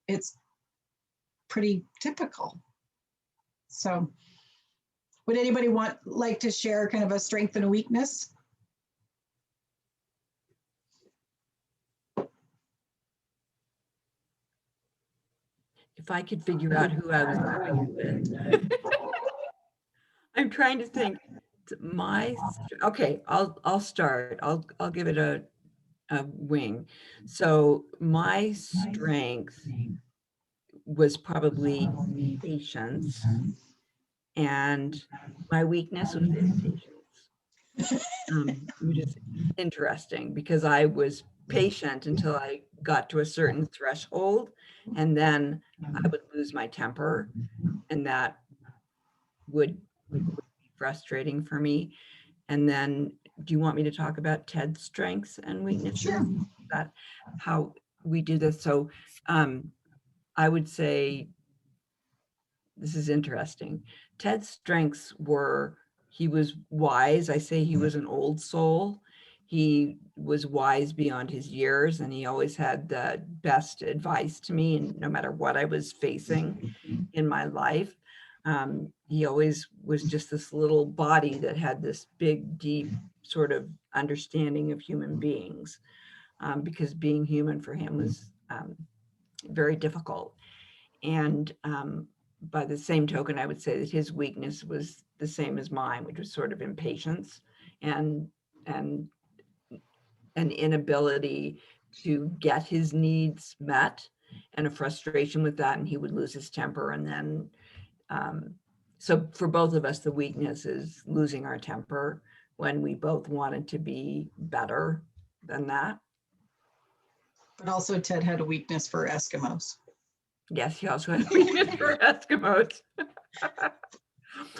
[SPEAKER 2] It's pretty typical. So would anybody like to share kind of a strength and a weakness?
[SPEAKER 3] If I could figure out who I was going with. I'm trying to think. Okay, I'll start. I'll give it a wing. So my strength was probably patience, and my weakness was impatience. Which is interesting because I was patient until I got to a certain threshold, and then I would lose my temper, and that would be frustrating for me. And then, do you want me to talk about Ted's strengths and weaknesses?
[SPEAKER 2] Sure.
[SPEAKER 3] That how we do this. So I would say this is interesting. Ted's strengths were he was wise. I say he was an old soul. He was wise beyond his years, and he always had the best advice to me, and no matter what I was facing in my life. He always was just this little body that had this big, deep sort of understanding of human beings, because being human for him was very difficult. And by the same token, I would say that his weakness was the same as mine, which was sort of impatience and an inability to get his needs met, and a frustration with that, and he would lose his temper. And then, so for both of us, the weakness is losing our temper when we both wanted to be better than that.
[SPEAKER 2] But also Ted had a weakness for Eskimos.
[SPEAKER 3] Yes, he also had a weakness for Eskimos.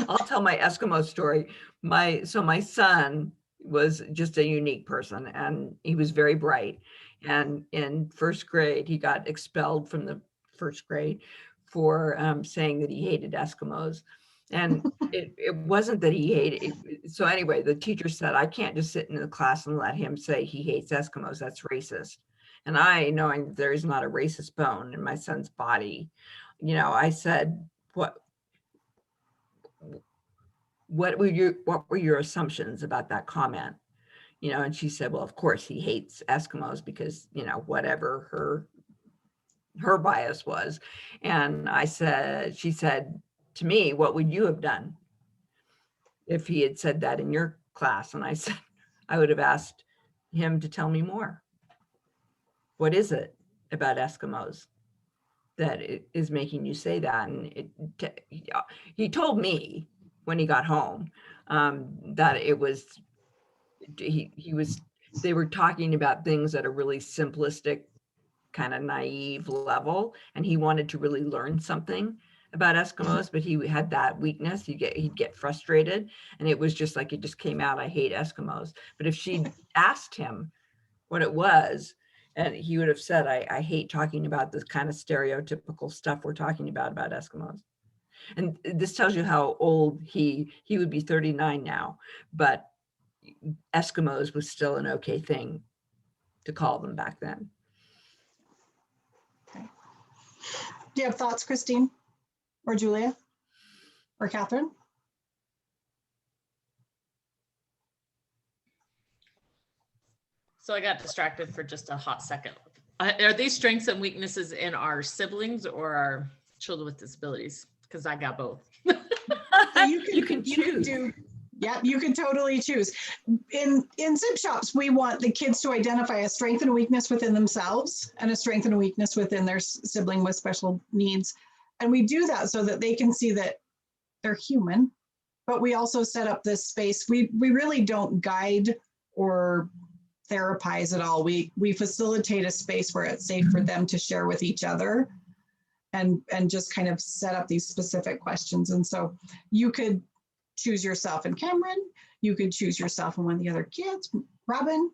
[SPEAKER 3] I'll tell my Eskimo story. My son was just a unique person, and he was very bright. And in first grade, he got expelled from the first grade for saying that he hated Eskimos. And it wasn't that he hated it. So anyway, the teacher said, I can't just sit in the class and let him say he hates Eskimos. That's racist. And I, knowing there is not a racist bone in my son's body, I said, what were your assumptions about that comment? And she said, well, of course he hates Eskimos because, whatever her bias was. And she said to me, what would you have done if he had said that in your class? And I said, I would have asked him to tell me more. What is it about Eskimos that is making you say that? And he told me when he got home that it was, they were talking about things at a really simplistic, kind of naive level, and he wanted to really learn something about Eskimos, but he had that weakness. He'd get frustrated, and it was just like, it just came out, I hate Eskimos. But if she'd asked him what it was, and he would have said, I hate talking about this kind of stereotypical stuff we're talking about Eskimos. And this tells you how old he would be 39 now, but Eskimos was still an okay thing to call them back then.
[SPEAKER 2] Okay. Do you have thoughts, Christine or Julia or Catherine?
[SPEAKER 5] So I got distracted for just a hot second. Are these strengths and weaknesses in our siblings or our children with disabilities? Because I got both.
[SPEAKER 2] So you can
[SPEAKER 3] choose.
[SPEAKER 2] You can totally choose. In Sibshops, we want the kids to identify a strength and a weakness within themselves and a strength and a weakness within their sibling with special needs. And we do that so that they can see that they're human, but we also set up this space. We really don't guide or therapize at all. We facilitate a space where it's safe for them to share with each other and just kind of set up these specific questions. And so you could choose yourself and Cameron, you could choose yourself and one of the other kids. Robin,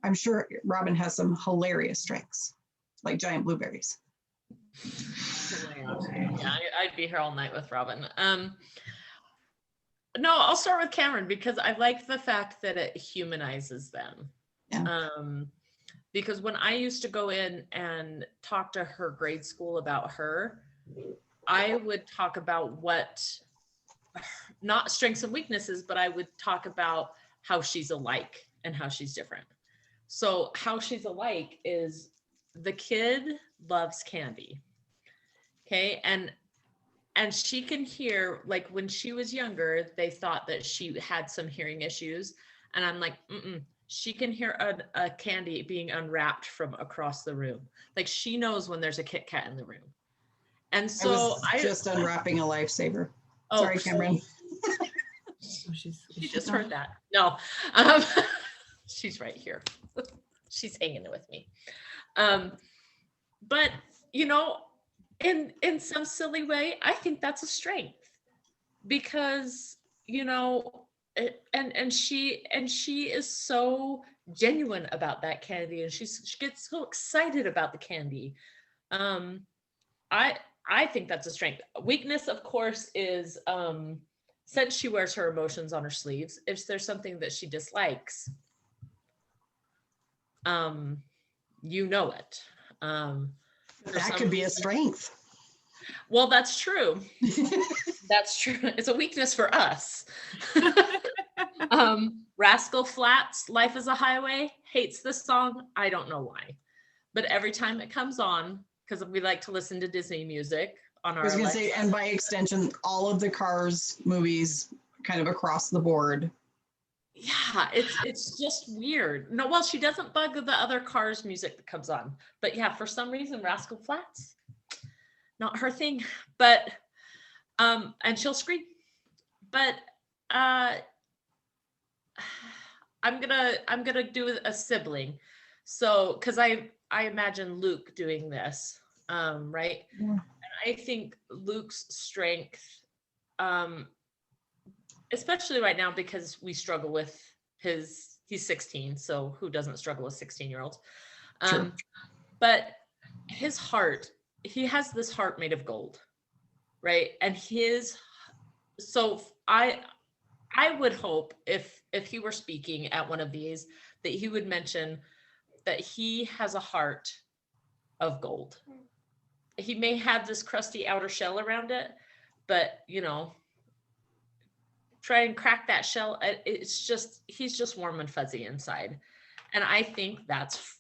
[SPEAKER 2] I'm sure Robin has some hilarious strengths, like giant blueberries.
[SPEAKER 5] Yeah, I'd be here all night with Robin. No, I'll start with Cameron because I like the fact that it humanizes them.
[SPEAKER 2] Yeah.
[SPEAKER 5] Because when I used to go in and talk to her grade school about her, I would talk about not strengths and weaknesses, but I would talk about how she's alike and how she's different. So how she's alike is the kid loves candy. Okay. And she can hear, like when she was younger, they thought that she had some hearing issues. And I'm like, she can hear a candy being unwrapped from across the room. Like she knows when there's a Kit Kat in the room. And so
[SPEAKER 2] I was just unwrapping a lifesaver.
[SPEAKER 5] Oh,
[SPEAKER 2] sorry, Cameron.
[SPEAKER 5] She just heard that. No, she's right here. She's hanging with me. But in some silly way, I think that's a strength because, and she is so genuine about that candy, and she gets so excited about the candy. I think that's a strength. Weakness, of course, is since she wears her emotions on her sleeves, if there's something that she dislikes, it.
[SPEAKER 2] That could be a strength.
[SPEAKER 5] Well, that's true. That's true. It's a weakness for us. Rascal Flatts, Life is a Highway, hates this song. I don't know why. But every time it comes on, because we like to listen to Disney music, on
[SPEAKER 2] I
[SPEAKER 5] our
[SPEAKER 2] was going to say,
[SPEAKER 5] Alexa.
[SPEAKER 2] and by extension, all of the Cars movies kind of across the board.
[SPEAKER 5] Yeah, it's just weird. No, well, she doesn't bug the other Cars music that comes on, but yeah, for some reason, Rascal Flatts, not her thing. But and she'll scream. But I'm gonna do a sibling. So, because I imagine Luke doing this, right?
[SPEAKER 2] Yeah.
[SPEAKER 5] And I think Luke's strength, especially right now because we struggle with he's 16, so who doesn't struggle with 16-year-olds?
[SPEAKER 2] Sure.
[SPEAKER 5] But his heart, he has this heart made of gold, right? And so I would hope if he were speaking at one of these that he would mention that he has a heart of gold. He may have this crusty outer shell around it, but try and crack that shell. He's just warm and fuzzy inside. And I think that's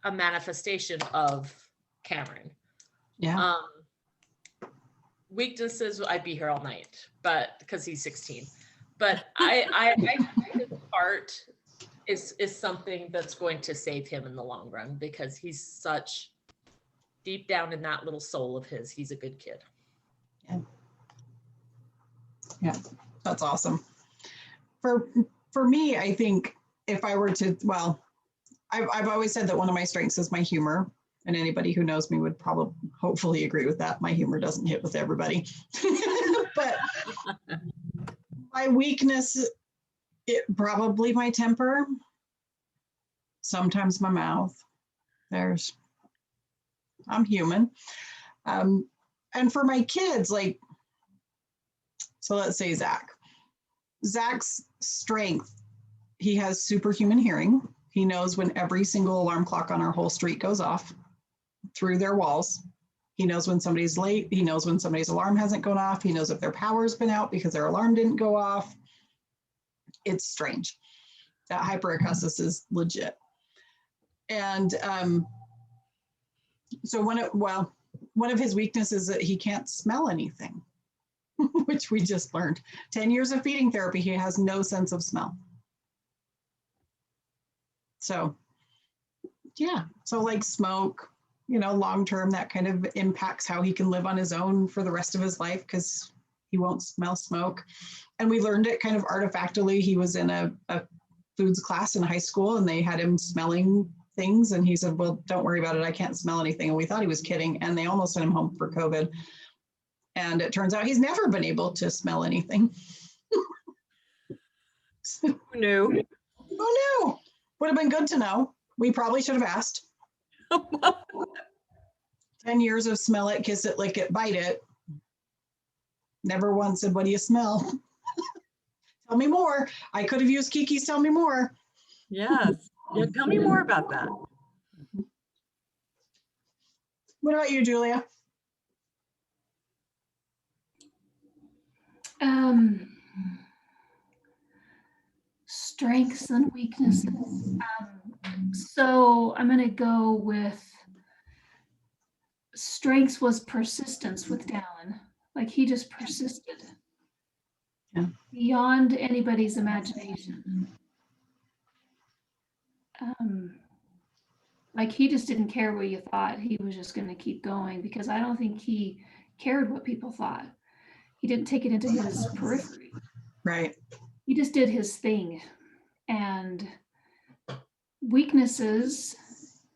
[SPEAKER 5] a manifestation of Cameron.
[SPEAKER 2] Yeah.
[SPEAKER 5] Weaknesses, I'd be here all night, but because he's 16. But I think his heart is something that's going to save him in the long run, because he's such deep down in that little soul of his, he's a good kid.
[SPEAKER 2] Yeah, that's awesome. For me, I think if I were to, well, I've always said that one of my strengths is my humor, and anybody who knows me would probably hopefully agree with that. My humor doesn't hit with everybody. But my weakness, probably my temper, sometimes my mouth. I'm human. And for my kids, like, so let's say Zach's strength, he has superhuman hearing. He knows when every single alarm clock on our whole street goes off through their walls. He knows when somebody's late. He knows when somebody's alarm hasn't gone off. He knows if their power's been out because their alarm didn't go off. It's strange. That hyperacusis is legit. And so one of his weaknesses is that he can't smell anything, which we just learned. 10 years of feeding therapy, he has no sense of smell. So yeah, so like smoke, long-term, that kind of impacts how he can live on his own for the rest of his life, because he won't smell smoke. And we learned it kind of artifactually. He was in a foods class in high school, and they had him smelling things, and he said, well, don't worry about it, I can't smell anything. And we thought he was kidding, and they almost sent him home for COVID. And it turns out he's never been able to smell anything.
[SPEAKER 3] Who knew?
[SPEAKER 2] Who knew? Would have been good to know. We probably should have asked. 10 years of smell it, kiss it, lick it, bite it. Never once said, what do you smell? Tell me more. I could have used Kiki's tell me more.
[SPEAKER 3] Yes. Yeah, tell me more about that.
[SPEAKER 2] What about you, Julia?
[SPEAKER 1] Strengths and weaknesses. So I'm going to go with strengths was persistence with Dallin. Like, he just persisted.
[SPEAKER 2] Yeah.
[SPEAKER 1] Beyond anybody's imagination. Like, he just didn't care what you thought. He was just going to keep going, because I don't think he cared what people thought. He didn't take it into his periphery.
[SPEAKER 2] Right.
[SPEAKER 1] He just did his thing. And weaknesses,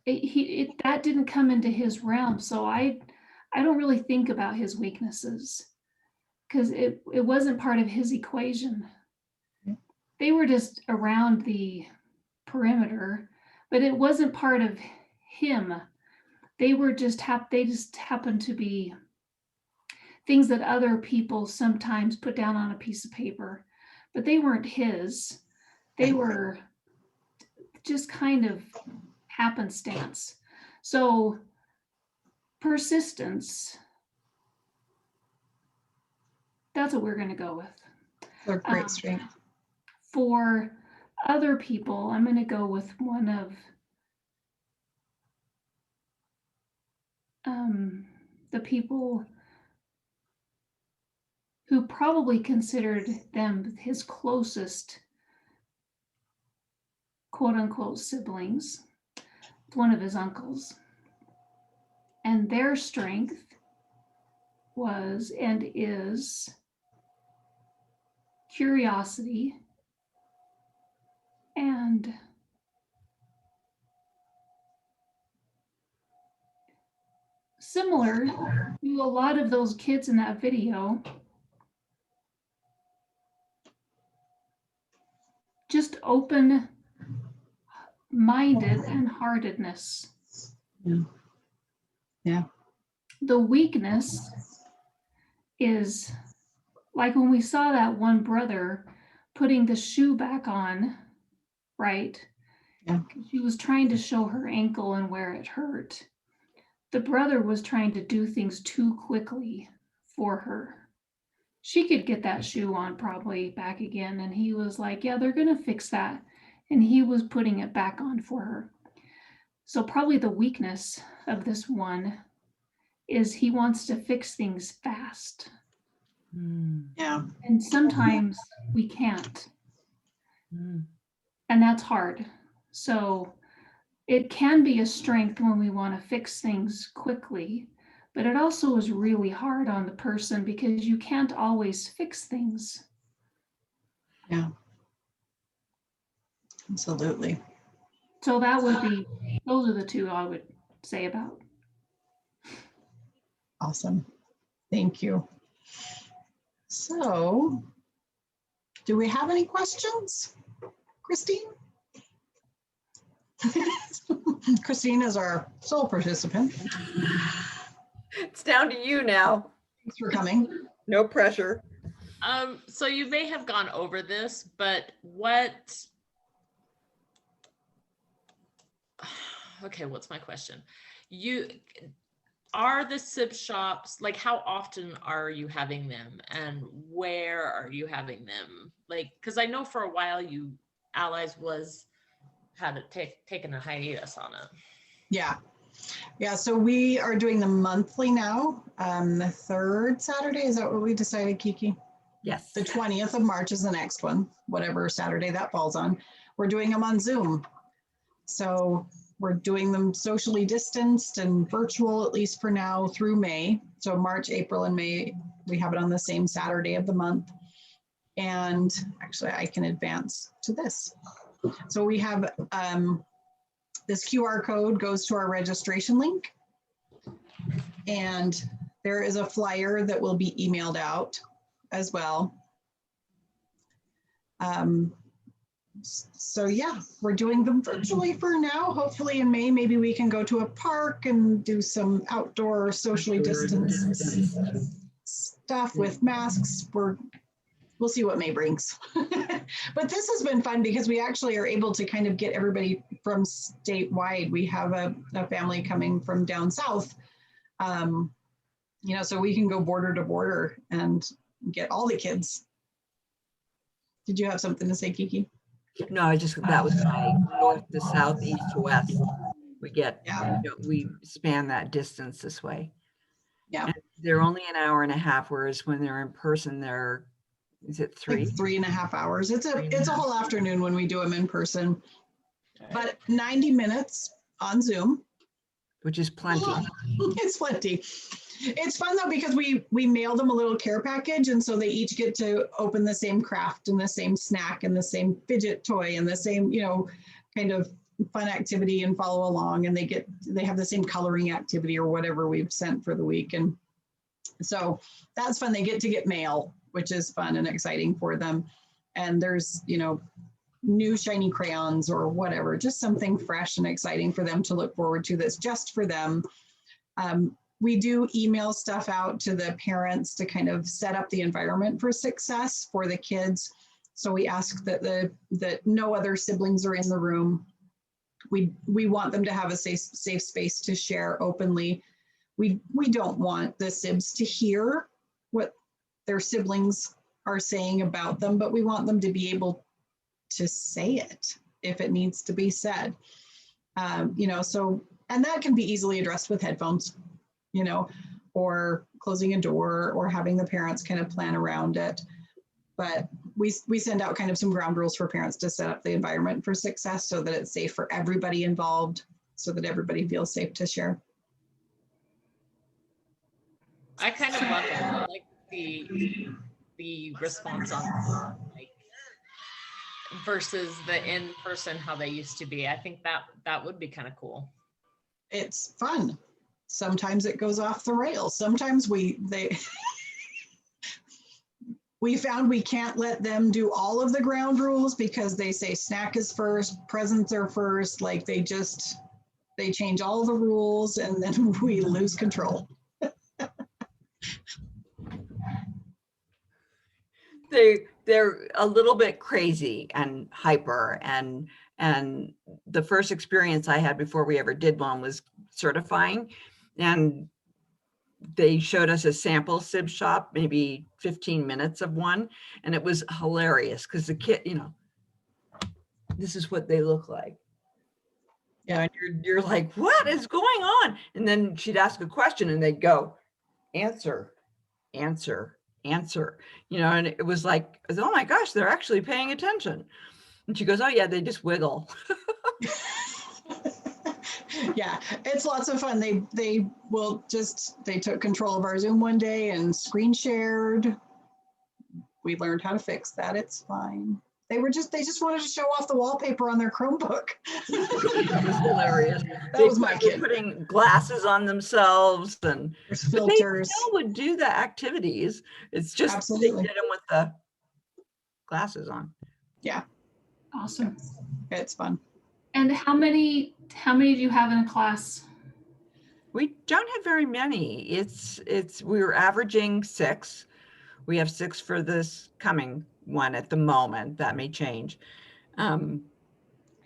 [SPEAKER 1] that didn't come into his realm. So I don't really think about his weaknesses, because it wasn't part of his equation. They were just around the perimeter, but it wasn't part of him. They were they just happened to be things that other people sometimes put down on a piece of paper, but they weren't his. They were just kind of happenstance. So persistence, that's what we're going to go with.
[SPEAKER 2] They're great strength.
[SPEAKER 1] For other people, I'm going to go with one of the people who probably considered them his closest quote unquote siblings, one of his uncles. And their strength was and is curiosity and similar to a lot of those kids in that video, just open-minded and heartedness.
[SPEAKER 2] Yeah. Yeah.
[SPEAKER 1] The weakness is like when we saw that one brother putting the shoe back on, right?
[SPEAKER 2] Yeah.
[SPEAKER 1] She was trying to show her ankle and where it hurt. The brother was trying to do things too quickly for her. She could get that shoe on probably back again. And he was like, yeah, they're going to fix that. And he was putting it back on for her. So probably the weakness of this one is he wants to fix things fast.
[SPEAKER 2] Yeah.
[SPEAKER 1] And sometimes we can't. And that's hard. So it can be a strength when we want to fix things quickly, but it also is really hard on the person because you can't always fix things.
[SPEAKER 2] Yeah. Absolutely.
[SPEAKER 1] So that would be, those are the two I would say about.
[SPEAKER 2] Awesome. Thank you. So, do we have any questions? Christine? Christine is our sole participant.
[SPEAKER 3] It's down to you now.
[SPEAKER 2] Thanks for coming.
[SPEAKER 3] No pressure.
[SPEAKER 5] So you may have gone over this, but what, okay, what's my question? Are the Sib shops, like how often are you having them and where are you having them? Like, cause I know for a while Allies had taken a hiatus on it.
[SPEAKER 2] Yeah. Yeah, so we are doing them monthly now. The third Saturday, is that what we decided, Kiki?
[SPEAKER 3] Yes.
[SPEAKER 2] The 20th of March is the next one, whatever Saturday that falls on. We're doing them on Zoom. So we're doing them socially distanced and virtual, at least for now, through May. So March, April, and May, we have it on the same Saturday of the month. And actually, I can advance to this. So we have this QR code goes to our registration link. And there is a flyer that will be emailed out as well. So yeah, we're doing them virtually for now. Hopefully in May, maybe we can go to a park and do some outdoor socially distanced stuff with masks. We'll see what May brings. But this has been fun because we actually are able to kind of get everybody from statewide. We have a family coming from down south, so we can go border to border and get all the kids. Did you have something to say, Kiki?
[SPEAKER 3] No, that was my north to south, east to west. We get, we span that distance this way.
[SPEAKER 2] Yeah.
[SPEAKER 3] And they're only an hour and a half, whereas when they're in person, they're, is it 3?
[SPEAKER 2] Like 3.5 hours. It's a whole afternoon when we do them in person, but 90 minutes on Zoom.
[SPEAKER 3] Which is plenty.
[SPEAKER 2] It's plenty. It's fun though, because we mail them a little care package. And so they each get to open the same craft and the same snack and the same fidget toy and the same, kind of fun activity and follow along. And they have the same coloring activity or whatever we've sent for the week. And so that's fun. They get mail, which is fun and exciting for them. And there's, new shiny crayons or whatever, just something fresh and exciting for them to look forward to that's just for them. We do email stuff out to the parents to kind of set up the environment for success for the kids. So we ask that no other siblings are in the room. We want them to have a safe space to share openly. We don't want the sibs to hear what their siblings are saying about them, but we want them to be able to say it if it needs to be said. And that can be easily addressed with headphones. or closing a door or having the parents kind of plan around it. But we send out kind of some ground rules for parents to set up the environment for success so that it's safe for everybody involved, so that everybody feels safe to share.
[SPEAKER 5] I kind of love that. I like the response on like versus the in-person how they used to be. I think that would be kind of cool.
[SPEAKER 2] It's fun. Sometimes it goes off the rails. Sometimes we found we can't let them do all of the ground rules because they say snack is first, presents are first, like they change all the rules and then we lose control.
[SPEAKER 3] They're a little bit crazy and hyper, and the first experience I had before we ever did one was certifying, and they showed us a sample sib shop, maybe 15 minutes of one, and it was hilarious because the kid, you know, this is what they look like. Yeah, and you're like, what is going on? And then she'd ask a question and they'd go, answer, answer, answer, you know, and it was like, oh my gosh, they're actually paying attention. And she goes, oh yeah, they just wiggle.
[SPEAKER 2] Yeah, it's lots of fun. They took control of our Zoom one day and screen shared. We learned how to fix that. It's fine. They just wanted to show off the wallpaper on their Chromebook.
[SPEAKER 3] That was hilarious.
[SPEAKER 2] That was my kid.
[SPEAKER 3] Putting glasses on themselves and
[SPEAKER 2] filters.
[SPEAKER 3] But they still would do the activities. It's just
[SPEAKER 2] Absolutely.
[SPEAKER 3] They did them with the glasses on.
[SPEAKER 2] Yeah.
[SPEAKER 1] Awesome.
[SPEAKER 2] It's fun.
[SPEAKER 1] And how many do you have in a class?
[SPEAKER 3] We don't have very many. We were averaging 6. We have 6 for this coming one at the moment. That may change.
[SPEAKER 2] I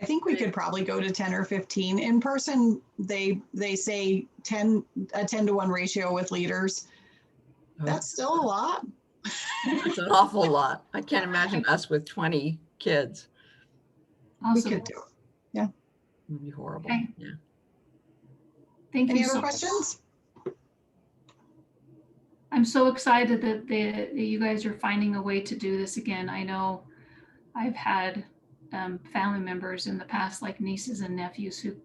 [SPEAKER 2] think we could probably go to 10 or 15 in person. They say a 10-to-1 ratio with leaders. That's still a lot.
[SPEAKER 3] It's an awful lot. I can't imagine us with 20 kids.
[SPEAKER 1] Awesome.
[SPEAKER 2] We could do it. Yeah.
[SPEAKER 3] It would be horrible.
[SPEAKER 1] Okay.
[SPEAKER 3] Yeah.
[SPEAKER 1] Thank you.
[SPEAKER 2] Any other questions?
[SPEAKER 1] I'm so excited that you guys are finding a way to do this again. I know I've had family members in the past, like nieces and nephews who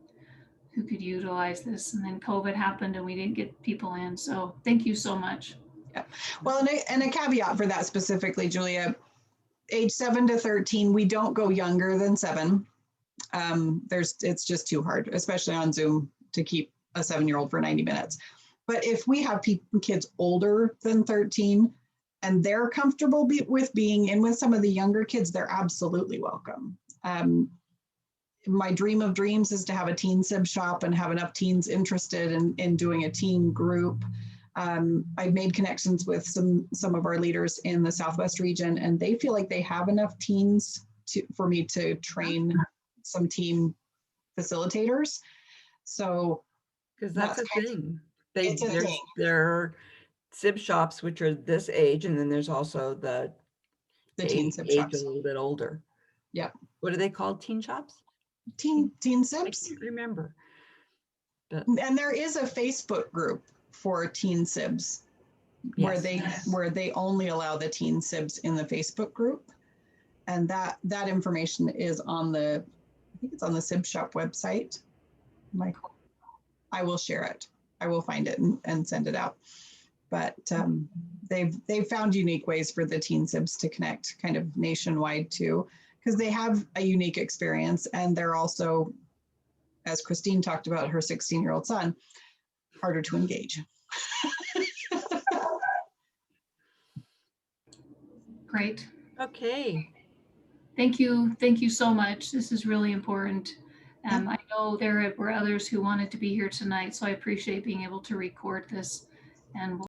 [SPEAKER 1] could utilize this, and then COVID happened and we didn't get people in. So thank you so much.
[SPEAKER 2] Yeah. Well, and a caveat for that specifically, Julia, age 7 to 13, we don't go younger than 7. It's just too hard, especially on Zoom, to keep a 7-year-old for 90 minutes. But if we have kids older than 13 and they're comfortable with being in with some of the younger kids, they're absolutely welcome. My dream of dreams is to have a teen sib shop and have enough teens interested in doing a teen group. I've made connections with some of our leaders in the Southwest region, and they feel like they have enough teens for me to train some team facilitators. So
[SPEAKER 3] because that's a thing.
[SPEAKER 2] It's a thing.
[SPEAKER 3] There are sib shops which are this age, and then there's also the
[SPEAKER 2] teen sib
[SPEAKER 3] age
[SPEAKER 2] shops.
[SPEAKER 3] a little bit older.
[SPEAKER 2] Yep.
[SPEAKER 3] What are they called? Teen shops?
[SPEAKER 2] Teen
[SPEAKER 3] I
[SPEAKER 2] sibs.
[SPEAKER 3] can't remember. But
[SPEAKER 2] And there is a Facebook group for teen sibs where they only allow the teen sibs in the Facebook group, and that information is on I think it's on the Sib Shop website. I will share it. I will find it and send it out. But they've found unique ways for the teen sibs to connect kind of nationwide too, because they have a unique experience, and they're also, as Christine talked about her 16-year-old son, harder to engage.
[SPEAKER 1] Great.
[SPEAKER 3] okay.
[SPEAKER 1] Thank you so much. This is really important. I know there were others who wanted to be here tonight, so I appreciate being able to record this, and we'll